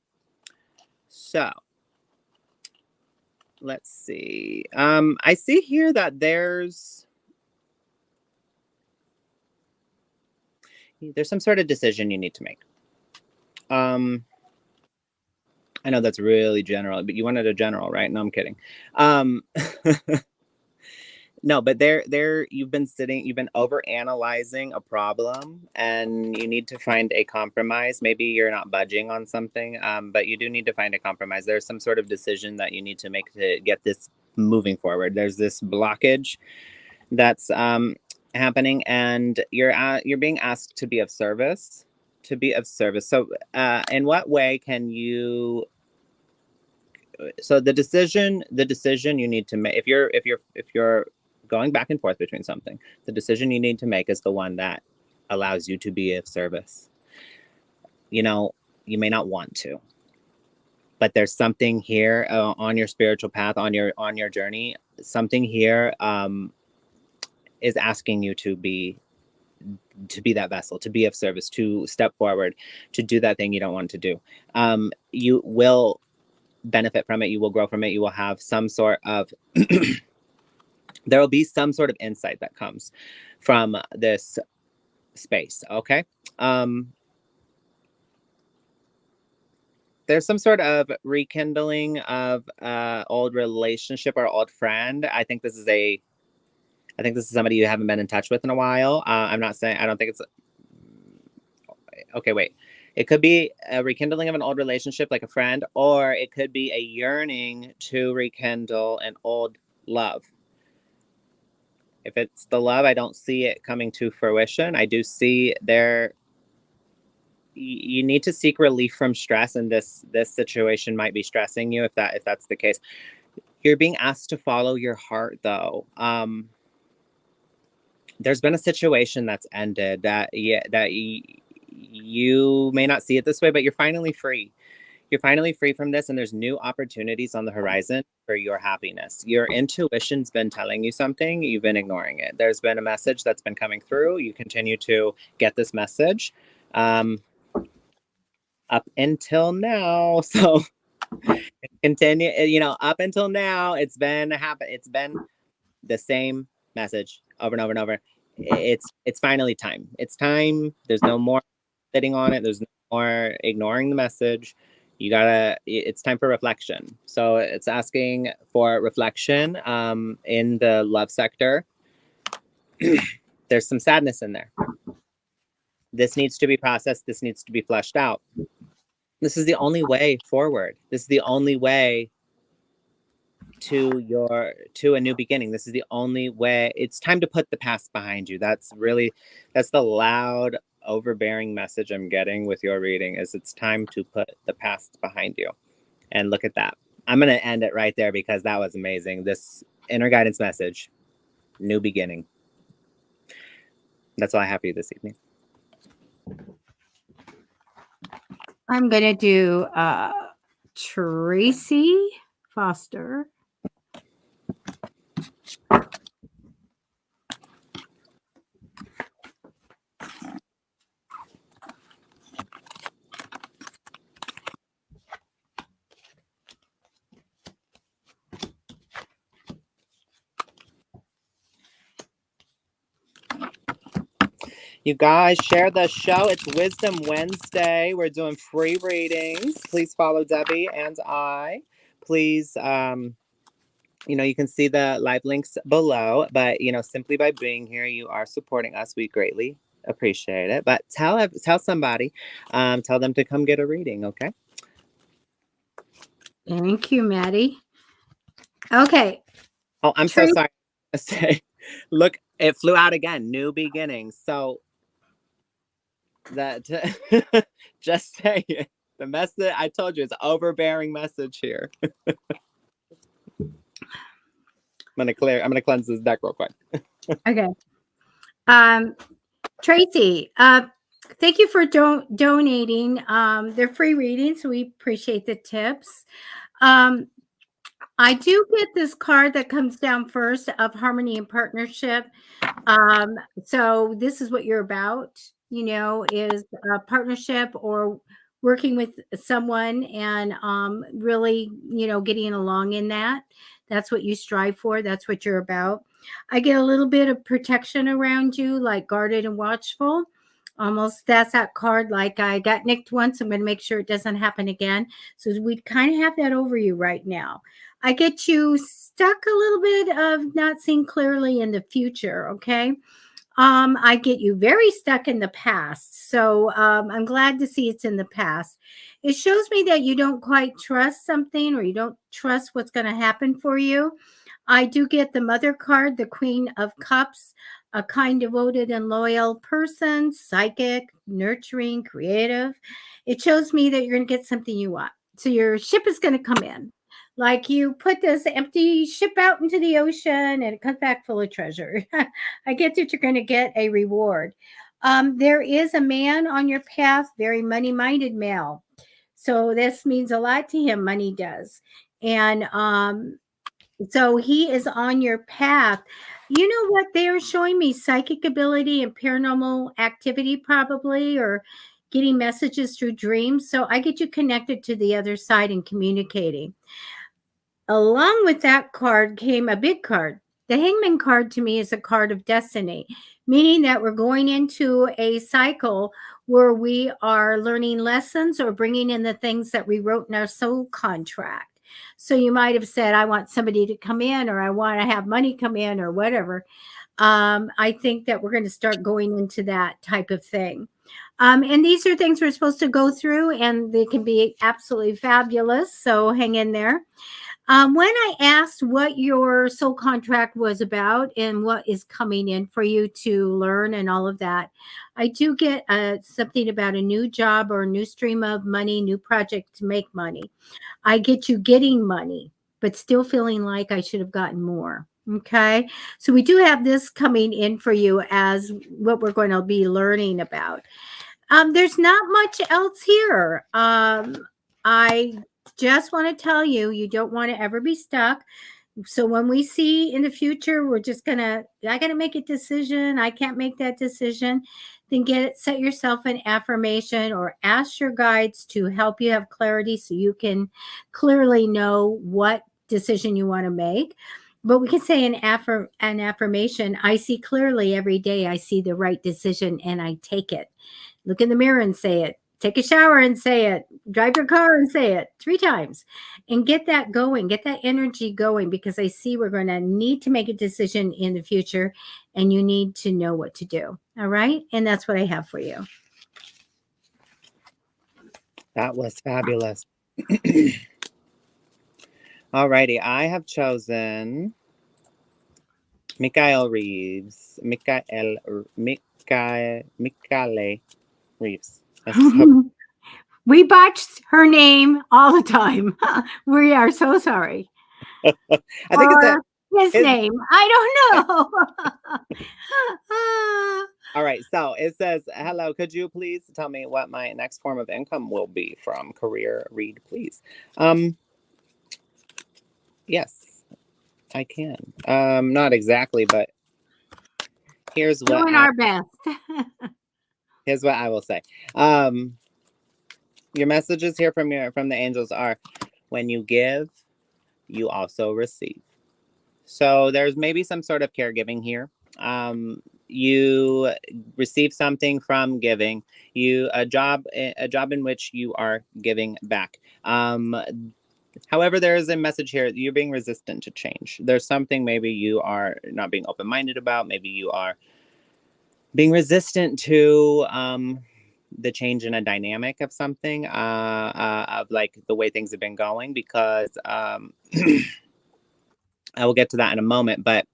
So let's see. I see here that there's some sort of decision you need to make. I know that's really general, but you wanted a general, right? No, I'm kidding. No, but you've been over analyzing a problem, and you need to find a compromise. Maybe you're not budging on something, but you do need to find a compromise. There's some sort of decision that you need to make to get this moving forward. There's this blockage that's happening, and you're being asked to be of service, So in what way can you, so the decision you need to make, if you're going back and forth between something, the decision you need to make is the one that allows you to be of service. You know, you may not want to, but there's something here on your spiritual path, on your journey. Something here is asking you to be that vessel, to be of service, to step forward, to do that thing you don't want to do. You will benefit from it. You will grow from it. You will have some sort of there will be some sort of insight that comes from this space. Okay. There's some sort of rekindling of old relationship or old friend. I think this is somebody you haven't been in touch with in a while. I'm not saying, I don't think it's okay. Wait, it could be a rekindling of an old relationship, like a friend, or it could be a yearning to rekindle an old love. If it's the love, I don't see it coming to fruition. I do see you need to seek relief from stress, and this situation might be stressing you. If that's the case, you're being asked to follow your heart, though. There's been a situation that's ended that you may not see it this way, but you're finally free. You're finally free from this, and there's new opportunities on the horizon for your happiness. Your intuition's been telling you something, you've been ignoring it. There's been a message that's been coming through. You continue to get this message up until now. So continue, up until now, it's been the same message over and over and over. It's finally time. It's time. There's no more sitting on it. There's no more ignoring the message. It's time for reflection. So it's asking for reflection in the love sector. There's some sadness in there. This needs to be processed. This needs to be fleshed out. This is the only way forward. This is the only way to a new beginning. This is the only way. It's time to put the past behind you. That's the loud, overbearing message I'm getting with your reading, is it's time to put the past behind you. And look at that. I'm going to end it right there because that was amazing. This inner guidance message, new beginning. That's all I have for you this evening. I'm going to do Tracy Foster. You guys, share the show. It's Wisdom Wednesday. We're doing free readings. Please follow Debbie and I. Please, you can see the live links below. But, simply by being here, you are supporting us. We greatly appreciate it. But tell somebody, tell them to come get a reading, okay? Thank you, Matty. Okay. Oh, I'm so sorry to say. Look, it flew out again. New beginnings. So that just say it. The message I told you, it's an overbearing message here. I'm gonna cleanse this deck real quick. Okay. Tracy, thank you for donating. They're free readings, so we appreciate the tips. I do get this card that comes down first of harmony and partnership. So this is what you're about, is a partnership or working with someone and really, getting along in that. That's what you strive for. That's what you're about. I get a little bit of protection around you, like guarded and watchful. Almost, that's that card. Like, I got nicked once. I'm going to make sure it doesn't happen again. So we kind of have that over you right now. I get you stuck a little bit of not seeing clearly in the future. Okay. I get you very stuck in the past. So I'm glad to see it's in the past. It shows me that you don't quite trust something, or you don't trust what's going to happen for you. I do get the Mother card, the Queen of Cups, a kind, devoted, and loyal person, psychic, nurturing, creative. It shows me that you're going to get something you want. So your ship is going to come in. Like, you put this empty ship out into the ocean and it comes back full of treasure. I get that you're going to get a reward. There is a man on your path, very money minded male. So this means a lot to him. Money does. And so he is on your path. You know what? They are showing me psychic ability and paranormal activity, probably, or getting messages through dreams. So I get you connected to the other side and communicating. Along with that card came a big card. The Hangman card to me is a card of destiny, meaning that we're going into a cycle where we are learning lessons or bringing in the things that we wrote in our soul contract. So you might have said, I want somebody to come in, or I want to have money come in, or whatever. I think that we're going to start going into that type of thing. And these are things we're supposed to go through, and they can be absolutely fabulous. So hang in there. When I asked what your soul contract was about and what is coming in for you to learn and all of that, I do get something about a new job or a new stream of money, new project to make money. I get you getting money, but still feeling like I should have gotten more. Okay. So we do have this coming in for you as what we're going to be learning about. There's not much else here. I just want to tell you, you don't want to ever be stuck. So when we see in the future, we're just gonna, I gotta make a decision. I can't make that decision. Then set yourself an affirmation or ask your guides to help you have clarity so you can clearly know what decision you want to make. But we can say an affirmation. I see clearly every day. I see the right decision and I take it. Look in the mirror and say it. Take a shower and say it. Drive your car and say it 3 times. And get that going. Get that energy going, because I see we're going to need to make a decision in the future and you need to know what to do. All right? And that's what I have for you. That was fabulous. Alrighty, I have chosen Mikael Reeves. Mikael Reeves. We botched her name all the time. We are so sorry. I think it's his name. I don't know. All right. So it says, hello, could you please tell me what my next form of income will be from career? Read, please. Yes, I can. Not exactly, but here's what doing our best. Here's what I will say. Your messages here from the angels are, when you give, you also receive. So there's maybe some sort of caregiving here. You receive something from giving. A job in which you are giving back. However, there is a message here. You're being resistant to change. There's something maybe you are not being open-minded about. Maybe you are being resistant to the change in a dynamic of something, of like the way things have been going, because I will get to that in a moment, but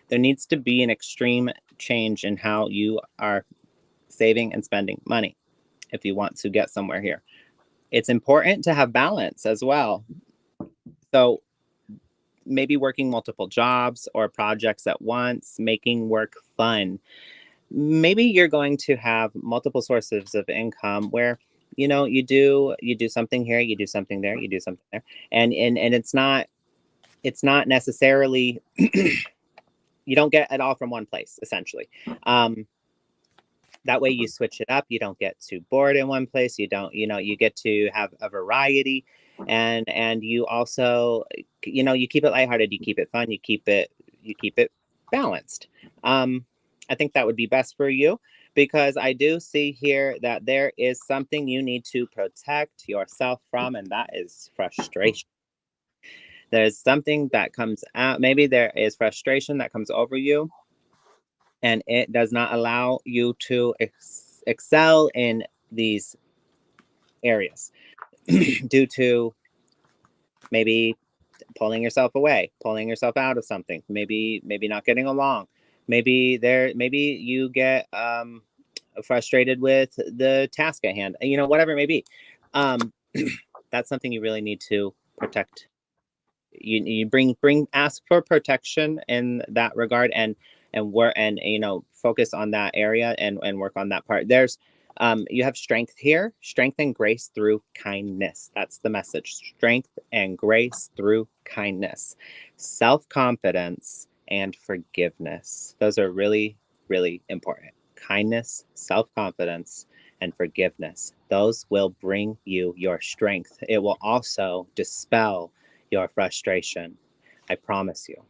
there needs to be an extreme change in how you are saving and spending money if you want to get somewhere here. It's important to have balance as well. So maybe working multiple jobs or projects at once, making work fun. Maybe you're going to have multiple sources of income where, you do something here, you do something there, you do something there. And it's not necessarily, you don't get it all from one place, essentially. That way you switch it up. You don't get too bored in one place. You don't, you get to have a variety, and you also, you keep it lighthearted, you keep it fun, you keep it balanced. I think that would be best for you, because I do see here that there is something you need to protect yourself from, and that is frustration. There's something that comes out. Maybe there is frustration that comes over you, and it does not allow you to excel in these areas due to maybe pulling yourself away, pulling yourself out of something, maybe not getting along. Maybe you get frustrated with the task at hand, whatever it may be. That's something you really need to protect. You ask for protection in that regard, and work, and focus on that area, and work on that part. There's you have strength here, strength and grace through kindness. That's the message. Strength and grace through kindness, self-confidence, and forgiveness. Those are really, really important. Kindness, self-confidence, and forgiveness. Those will bring you your strength. It will also dispel your frustration. I promise you.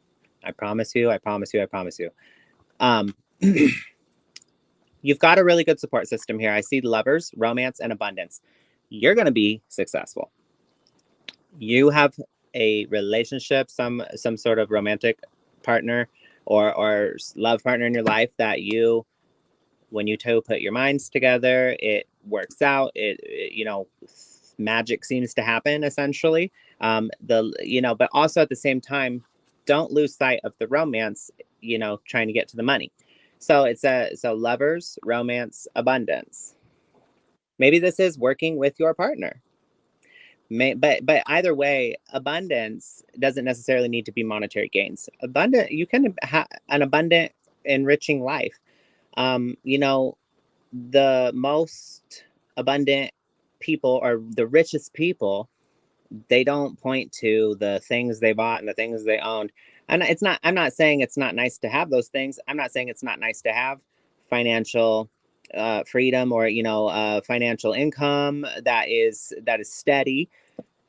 I promise you. I promise you. I promise you. You've got a really good support system here. I see lovers, romance, and abundance. You're going to be successful. You have a relationship, some sort of romantic partner or love partner in your life that you, when you two put your minds together, it works out. Magic seems to happen, essentially. But also at the same time, don't lose sight of the romance, trying to get to the money. So it's lovers, romance, abundance. Maybe this is working with your partner. But either way, abundance doesn't necessarily need to be monetary gains. You can have an abundant, enriching life. The most abundant people, or the richest people, they don't point to the things they bought and the things they owned. And I'm not saying it's not nice to have those things. I'm not saying it's not nice to have financial freedom, or financial income that is steady.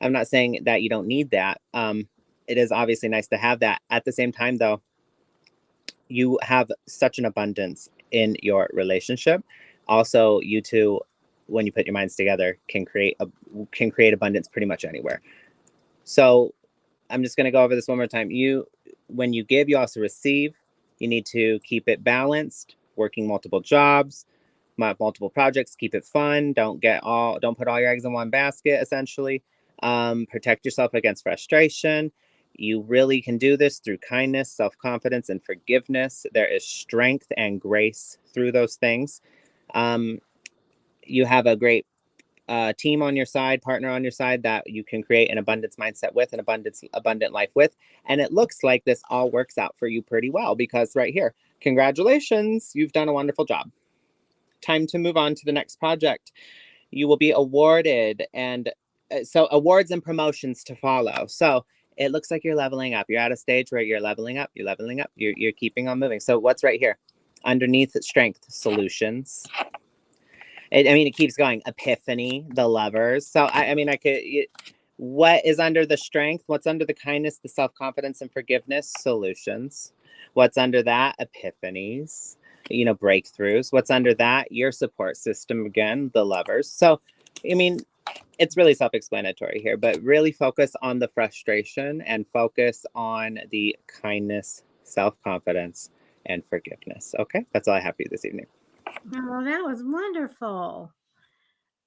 I'm not saying that you don't need that. It is obviously nice to have that. At the same time, though, you have such an abundance in your relationship. Also, you two, when you put your minds together, can create abundance pretty much anywhere. So I'm just going to go over this one more time. When you give, you also receive. You need to keep it balanced, working multiple jobs, multiple projects, keep it fun. Don't put all your eggs in one basket, essentially. Protect yourself against frustration. You really can do this through kindness, self-confidence, and forgiveness. There is strength and grace through those things. You have a great team on your side, partner on your side, that you can create an abundance mindset with, an abundant life with. And it looks like this all works out for you pretty well, because right here, congratulations, you've done a wonderful job. Time to move on to the next project. You will be awarded, and so awards and promotions to follow. So it looks like you're leveling up. You're at a stage where you're leveling up, you're keeping on moving. So what's right here? Underneath strength, solutions. It keeps going. Epiphany, the lovers. So what is under the strength? What's under the kindness, the self-confidence, and forgiveness? Solutions. What's under that? Epiphanies, breakthroughs. What's under that? Your support system, again, the lovers. So, it's really self-explanatory here, but really focus on the frustration and focus on the kindness, self-confidence, and forgiveness. Okay, that's all I have for you this evening. Oh, that was wonderful.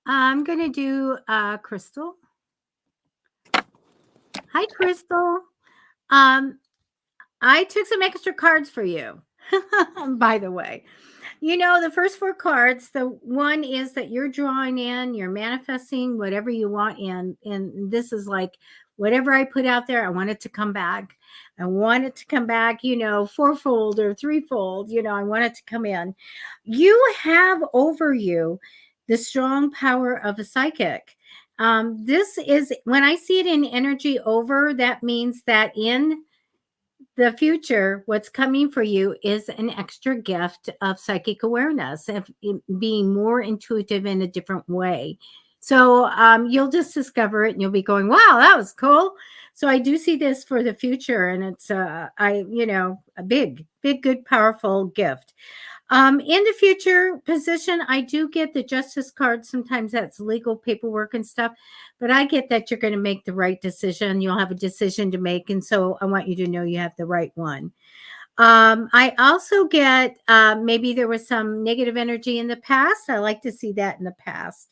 I'm going to do Crystal. Hi, Crystal. I took some extra cards for you, by the way. The first 4 cards, the one is that you're drawing in, you're manifesting whatever you want in. And this is like, whatever I put out there, I want it to come back. I want it to come back, 4-fold or 3-fold, I want it to come in. You have over you the strong power of a psychic. This is, when I see it in energy over, that means that in the future, what's coming for you is an extra gift of psychic awareness, of being more intuitive in a different way. So you'll just discover it, and you'll be going, wow, that was cool. So I do see this for the future, and it's a big, good, powerful gift. In the future position, I do get the justice card. Sometimes that's legal paperwork and stuff, but I get that you're going to make the right decision. You'll have a decision to make. And so I want you to know you have the right one. I also get maybe there was some negative energy in the past. I like to see that in the past.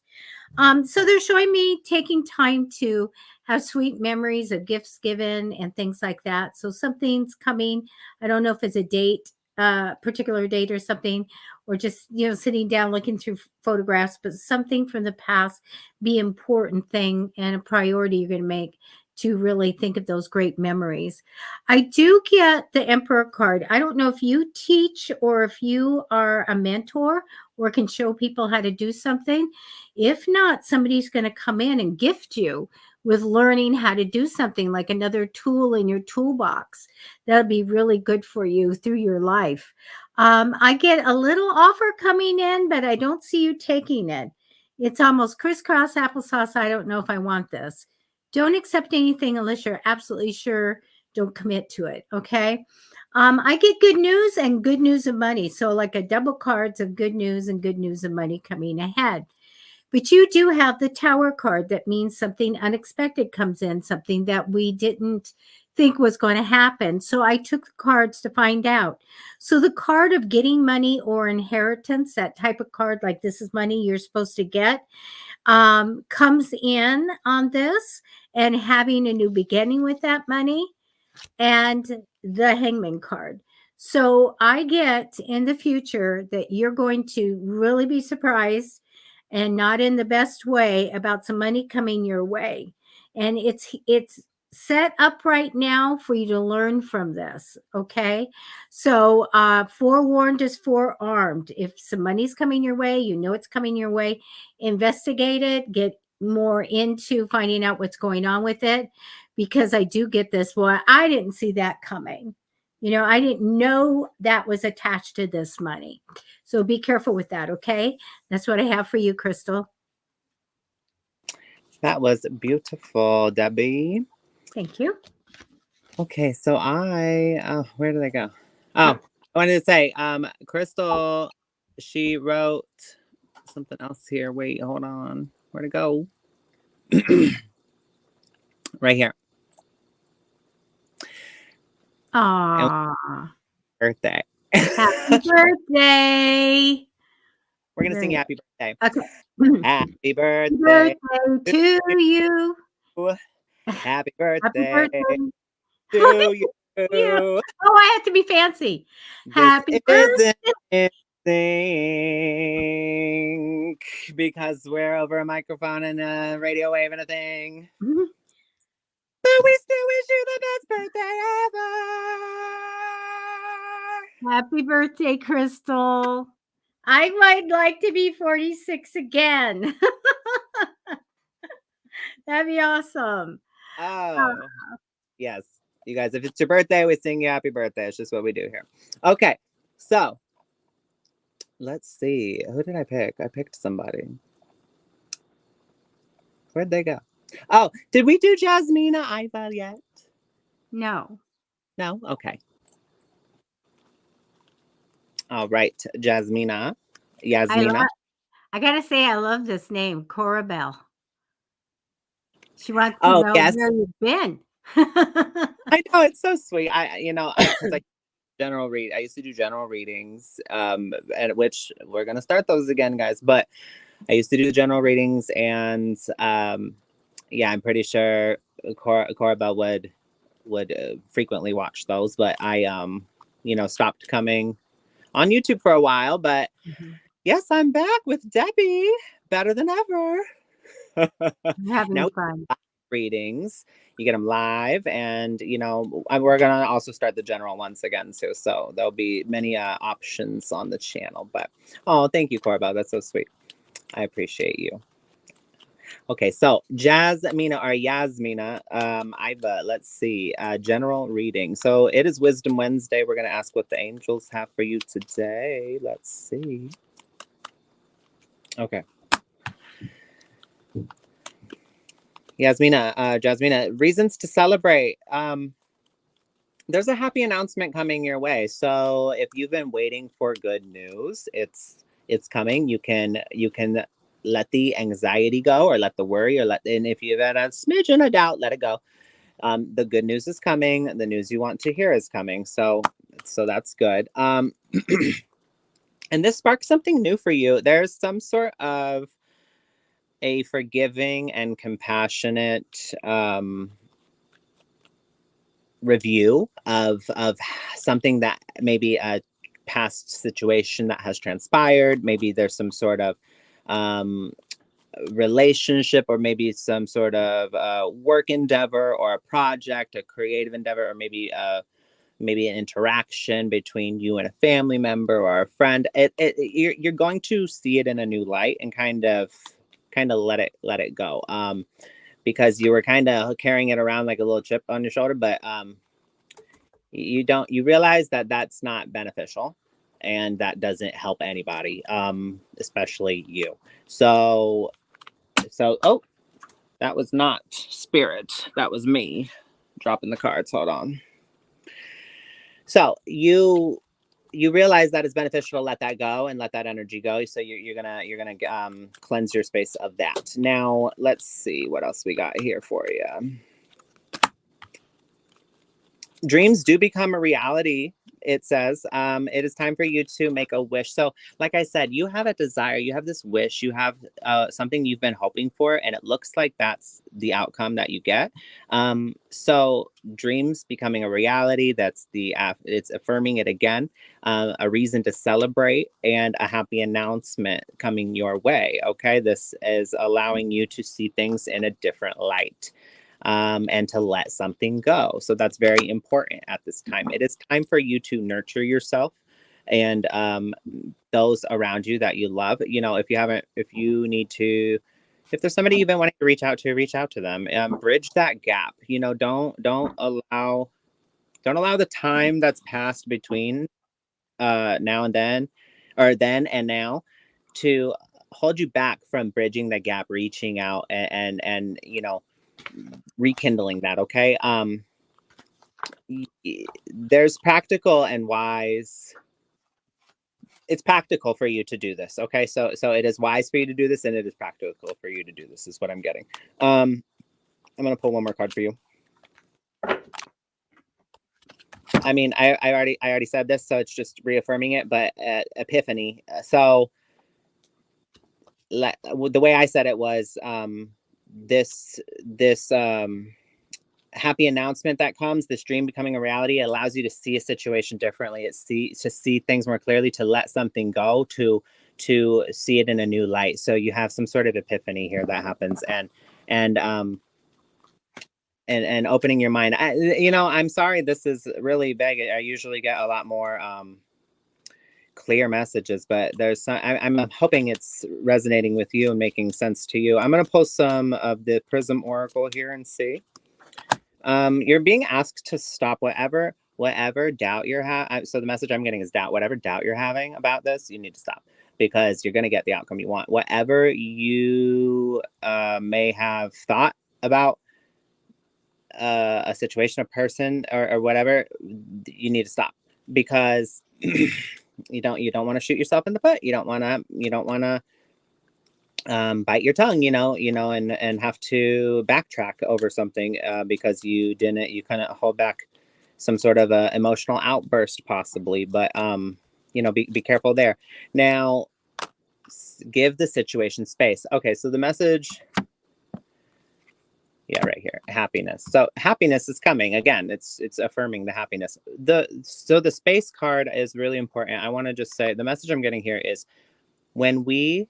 So they're showing me taking time to have sweet memories of gifts given and things like that. So something's coming. I don't know if it's a date, particular date or something, or just, sitting down looking through photographs, but something from the past be important thing and a priority you're going to make to really think of those great memories. I do get the Emperor card. I don't know if you teach or if you are a mentor or can show people how to do something. If not, somebody's going to come in and gift you with learning how to do something, like another tool in your toolbox. That'll be really good for you through your life. I get a little offer coming in, but I don't see you taking it. It's almost crisscross applesauce. I don't know if I want this. Don't accept anything unless you're absolutely sure. Don't commit to it. Okay. I get good news and good news of money. So, like a double cards of good news and good news of money coming ahead. But you do have the Tower card. That means something unexpected comes in, something that we didn't think was going to happen. So I took the cards to find out. So the card of getting money or inheritance, that type of card, like this is money you're supposed to get, comes in on this, and having a new beginning with that money, and the Hangman card. So I get in the future that you're going to really be surprised, and not in the best way, about some money coming your way. And it's set up right now for you to learn from this. Okay. So forewarned is forearmed. If some money's coming your way, it's coming your way, investigate it, get more into finding out what's going on with it, because I do get this. Well, I didn't see that coming. I didn't know that was attached to this money. So be careful with that. Okay. That's what I have for you, Crystal. That was beautiful, Debbie. Thank you. Okay, so where did I go? Oh, I wanted to say, Crystal, she wrote something else here. Wait, hold on. Where'd it go? Right here. Aww. Birthday. Happy birthday. We're gonna sing happy birthday. Okay. Happy birthday to you. Happy Happy birthday birthday to you. Oh, I have to be fancy. This Happy birthday. isn't anything because we're over a microphone and a radio wave and a thing. Mhm. But we still wish you the best birthday ever. Happy birthday, Crystal. I might like to be 46 again. That'd be awesome. Oh, yes. You guys, if it's your birthday, we sing you happy birthday. It's just what we do here. Okay, so let's see. Who did I pick? I picked somebody. Where'd they go? Oh, did we do Jasmina Iva yet? No. No? Okay. All right, Jasmina. Yasmina. I gotta say, I love this name, Cora Bell. She wants to know Yes. where you've been. I know, it's so sweet. Because I general read. I used to do general readings, at which we're gonna start those again, guys. But I used to do general readings, and yeah, I'm pretty sure Cora Bell would frequently watch those. But I stopped coming on YouTube for a while. But yes, I'm back with Debbie, better than ever. Having fun. Readings, you get them live, and we're gonna also start the general ones again too, so there'll be many options on the channel. But thank you, Corba, that's so sweet. I appreciate you. Okay, so Jasmina or Yasmina, Iva, let's see, general reading. So it is Wisdom Wednesday. We're gonna ask what the angels have for you today. Let's see. Okay. Jasmina, reasons to celebrate. there's a happy announcement coming your way. So if you've been waiting for good news, it's coming. You can let the anxiety go, or let the worry, and if you've had a smidgen of doubt, let it go. The good news is coming. The news you want to hear is coming. So that's good. And this sparks something new for you. There's some sort of a forgiving and compassionate review of something that maybe a past situation that has transpired. Maybe there's some sort of um, relationship, or maybe some sort of work endeavor, or a project, a creative endeavor, or maybe an interaction between you and a family member or a friend. You're going to see it in a new light, and kind of let it go. Because you were kind of carrying it around like a little chip on your shoulder, but you realize that that's not beneficial, and that doesn't help anybody, especially you. So oh, that was not spirit, that was me dropping the cards. Hold on. So you realize that it's beneficial to let that go and let that energy go. So you're gonna cleanse your space of that. Now let's see what else we got here for you. Dreams do become a reality. It says it is time for you to make a wish. So like I said, you have a desire, you have this wish, you have something you've been hoping for, and it looks like that's the outcome that you get. So dreams becoming a reality, it's affirming it again, a reason to celebrate, and a happy announcement coming your way. Okay, this is allowing you to see things in a different light, and to let something go. So that's very important at this time. It is time for you to nurture yourself, and those around you that you love. If there's somebody you've been wanting to reach out to them. Bridge that gap. Don't allow the time that's passed between now and then, or then and now, to hold you back from bridging the gap, reaching out, and rekindling that. Okay. There's practical and wise. It's practical for you to do this. Okay. So it is wise for you to do this, and it is practical for you to do this, is what I'm getting. I'm going to pull one more card for you. I mean, I already said this, so it's just reaffirming it, but epiphany. So the way I said it was, this happy announcement that comes, this dream becoming a reality, allows you to see a situation differently. To see things more clearly, to let something go, to see it in a new light. So you have some sort of epiphany here that happens, and opening your mind. I'm sorry, this is really vague. I usually get a lot more clear messages, but I'm hoping it's resonating with you and making sense to you. I'm going to pull some of the Prism Oracle here and see. You're being asked to stop whatever doubt you're having. So the message I'm getting is doubt. Whatever doubt you're having about this, you need to stop, because you're going to get the outcome you want. Whatever you may have thought about a situation, a person, or whatever, you need to stop, because you don't want to shoot yourself in the foot. You don't want to bite your tongue, and have to backtrack over something, because you kind of hold back some sort of a emotional outburst, possibly. But be careful there. Now, give the situation space. Okay, so the message, right here, happiness. So happiness is coming again. It's affirming the happiness. So the space card is really important. I want to just say the message I'm getting here is, when we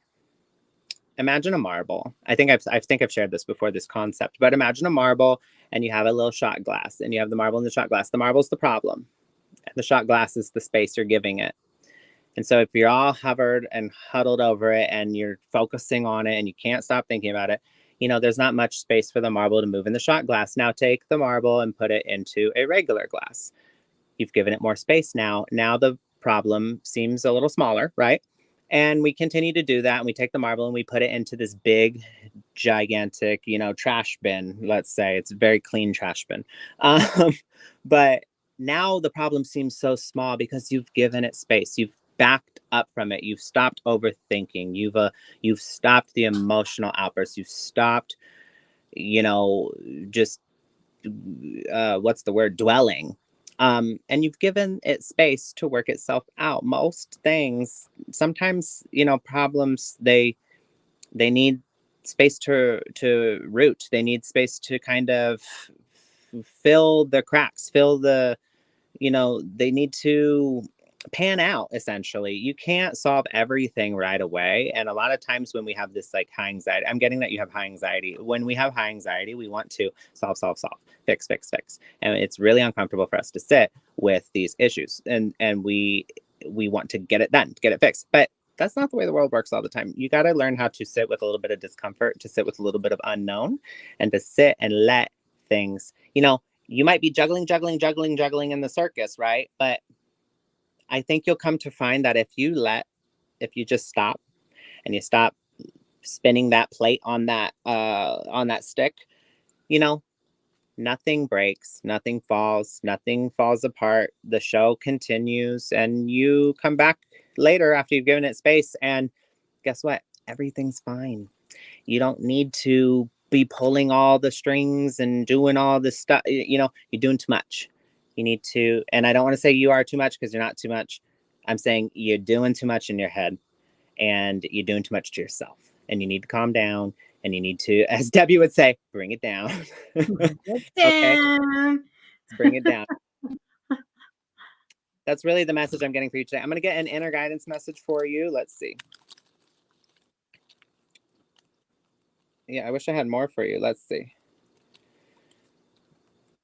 imagine a marble. I think I've shared this before, this concept, but imagine a marble, and you have a little shot glass, and you have the marble in the shot glass. The marble's the problem, and the shot glass is the space you're giving it. And so if you're all hovered and huddled over it, and you're focusing on it, and you can't stop thinking about it, there's not much space for the marble to move in the shot glass. Now take the marble and put it into a regular glass. You've given it more space now. Now the problem seems a little smaller, right? And we continue to do that. And we take the marble and we put it into this big, gigantic, trash bin. Let's say it's a very clean trash bin. But now the problem seems so small because you've given it space. You've backed up from it. You've stopped overthinking. You've stopped the emotional outbursts. You've stopped, just what's the word, dwelling. And you've given it space to work itself out. Most things, sometimes, problems, they need space to root. They need space to kind of fill the cracks, they need to pan out. Essentially, you can't solve everything right away. And a lot of times when we have this like high anxiety, I'm getting that you have high anxiety. When we have high anxiety, we want to solve, fix, and it's really uncomfortable for us to sit with these issues, and we want to get it done, get it fixed. But that's not the way the world works all the time. You got to learn how to sit with a little bit of discomfort, to sit with a little bit of unknown, and to sit and let things, you might be juggling in the circus, right? But I think you'll come to find that if you just stop, and you stop spinning that plate on that stick, nothing breaks, nothing falls apart. The show continues, and you come back later after you've given it space, and guess what? Everything's fine. You don't need to be pulling all the strings and doing all this stuff. You're doing too much. You need to, and I don't want to say you are too much, because you're not too much. I'm saying you're doing too much in your head, and you're doing too much to yourself, and you need to calm down, and you need to, as Debbie would say, bring it down. Okay, bring it down. That's really the message I'm getting for you today. I'm going to get an inner guidance message for you. Let's see. Yeah, I wish I had more for you. Let's see.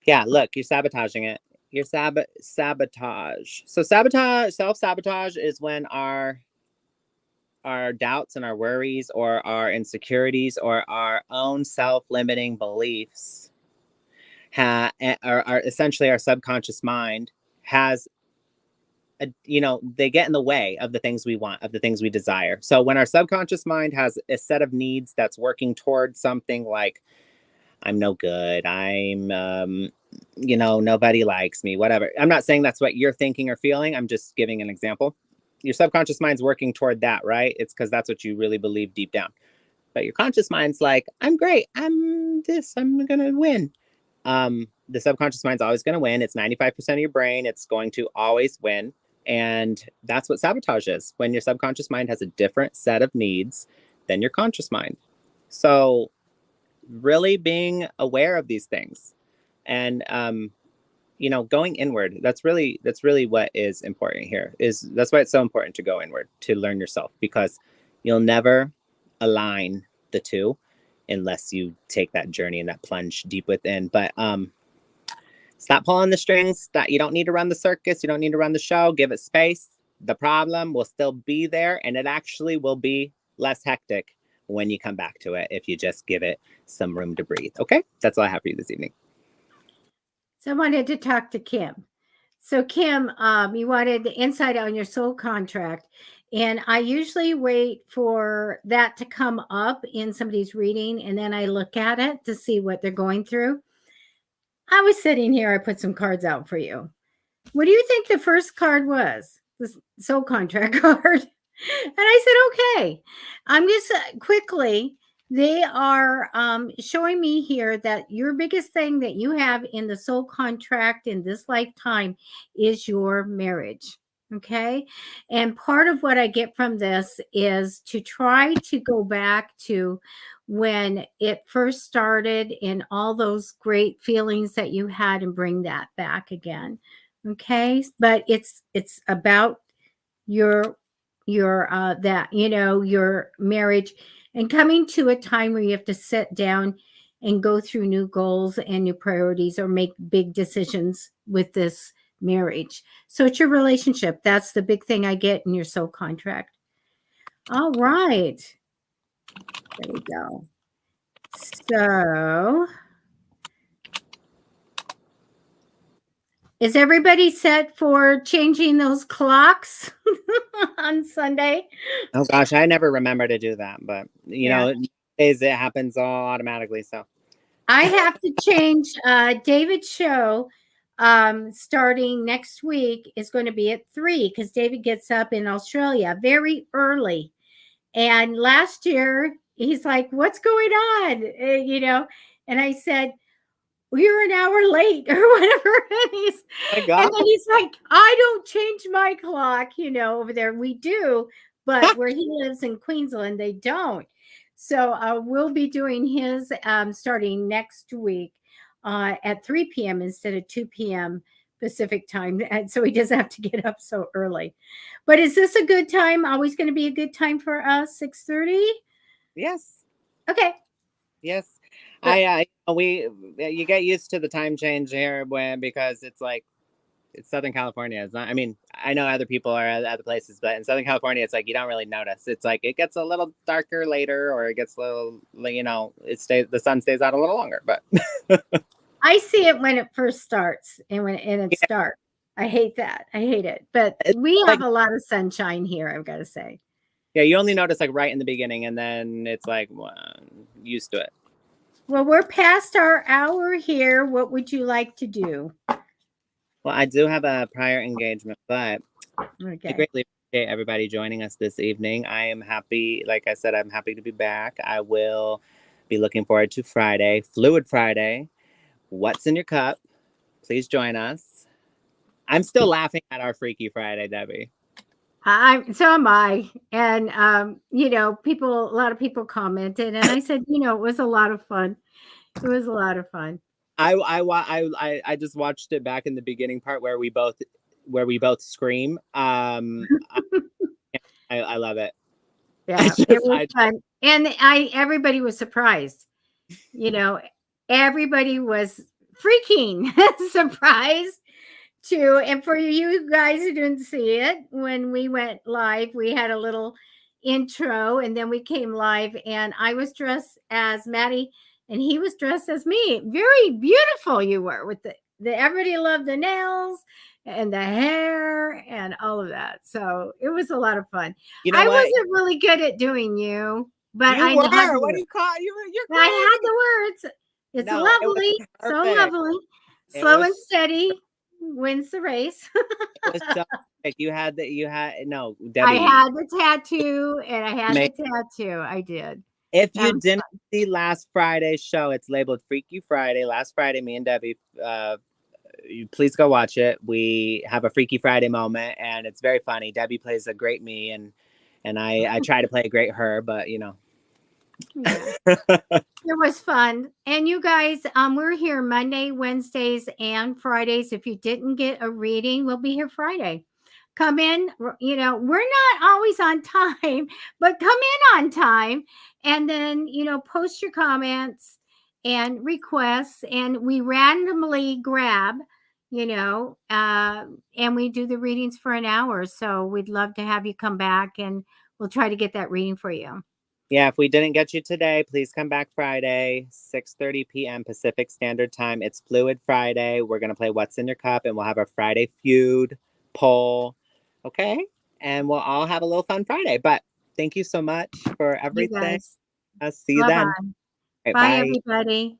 Yeah, look, you're sabotaging it. You're sabotage. So self-sabotage is when our doubts and our worries, or our insecurities, or our own self-limiting beliefs are essentially our subconscious mind has they get in the way of the things we want, of the things we desire. So when our subconscious mind has a set of needs that's working towards something like, I'm no good, I'm nobody likes me, whatever. I'm not saying that's what you're thinking or feeling. I'm just giving an example. Your subconscious mind's working toward that, right? It's because that's what you really believe deep down. But your conscious mind's like, I'm great, I'm gonna win. The subconscious mind's always going to win. It's 95% of your brain. It's going to always win. And that's what sabotage is, when your subconscious mind has a different set of needs than your conscious mind. So really being aware of these things, and going inward, that's really what is important here. That's why it's so important to go inward, to learn yourself, because you'll never align the two unless you take that journey and that plunge deep within. But stop pulling the strings. That you don't need to run the circus. You don't need to run the show. Give it space. The problem will still be there, and it actually will be less hectic when you come back to it, if you just give it some room to breathe. Okay, that's all I have for you this evening. So I wanted to talk to Kim. So Kim, you wanted the insight on your soul contract. And I usually wait for that to come up in somebody's reading, and then I look at it to see what they're going through. I was sitting here, I put some cards out for you. What do you think the first card was? The soul contract card. And I said, okay. I'm just quickly, they are showing me here that your biggest thing that you have in the soul contract in this lifetime is your marriage. Okay. And part of what I get from this is to try to go back to when it first started and all those great feelings that you had, and bring that back again. Okay. But it's about your your marriage, and coming to a time where you have to sit down and go through new goals and new priorities, or make big decisions with this marriage. So it's your relationship. That's the big thing I get in your soul contract. All right. There we go. So is everybody set for changing those clocks on Sunday? Oh gosh, I never remember to do that, but it happens all automatically. So I have to change David's show starting next week is going to be at 3 because David gets up in Australia very early. And last year, he's like, "What's going on?" And I said, "We're an hour late or whatever." My And God. then he's like, "I don't change my clock, over there. We do, but where he lives in Queensland, they don't." So we'll be doing his starting next week at 3 p.m. instead of 2 p.m. Pacific time. And so he doesn't have to get up so early. But is this a good time? Always going to be a good time for us? 6:30? Yes. Okay. Yes. But You get used to the time change here because it's like, it's Southern California. It's not, I mean, I know other people are at other places, but in Southern California, it's like, you don't really notice. It's like, it gets a little darker later, or it gets a little, the sun stays out a little longer, but I see it when it first starts and it's yeah, dark. I hate that. I hate it. But it's we like, have a lot of sunshine here, I've got to say. yeah, you only notice like right in the beginning, and then it's like, well, used to it. Well, we're past our hour here. What would you like to do? Well, I do have a prior engagement, but I Okay. greatly appreciate everybody joining us this evening. I am happy, like I said, I'm happy to be back. I will be looking forward to Friday, Fluid Friday. What's in your cup? Please join us. I'm still laughing at our Freaky Friday, Debbie. So am I. And a lot of people commented and I said, it was a lot of fun. It was a lot of fun. I just watched it back in the beginning part where we both scream. I love it. Yeah, it was fun. And everybody was surprised. Everybody was freaking surprised too. And for you guys who didn't see it, when we went live, we had a little intro and then we came live and I was dressed as Matty and he was dressed as me. Very beautiful you were with the everybody loved the nails and the hair and all of that. So it was a lot of fun. You know I what? wasn't really good at doing you, but You I were. had the What do words. you call you're I had great. the words. It's No, it was lovely, so perfect. lovely. It Slow and was steady wins the race. it was so perfect. No, I Debbie. had the tattoo and I had the tattoo. I did. If That you was didn't fun. see last Friday's show, it's labeled Freaky Friday. Last Friday, me and Debbie, please go watch it. We have a Freaky Friday moment, and it's very funny. Debbie plays a great me, and I try to play a great her, but Yeah. It was fun. And you guys, we're here Monday, Wednesdays, and Fridays. If you didn't get a reading, we'll be here Friday. Come in, we're not always on time, but come in on time and then, post your comments and requests and we randomly grab, and we do the readings for an hour. So we'd love to have you come back and we'll try to get that reading for you. yeah, if we didn't get you today, please come back Friday, 6:30 p.m. Pacific Standard Time. It's Fluid Friday. We're gonna play What's in Your Cup, and we'll have our Friday feud poll. Okay, and we'll all have a little fun Friday. But thank you so much for You everything. guys. I'll see you Bye then. bye. All right, Bye, bye. everybody.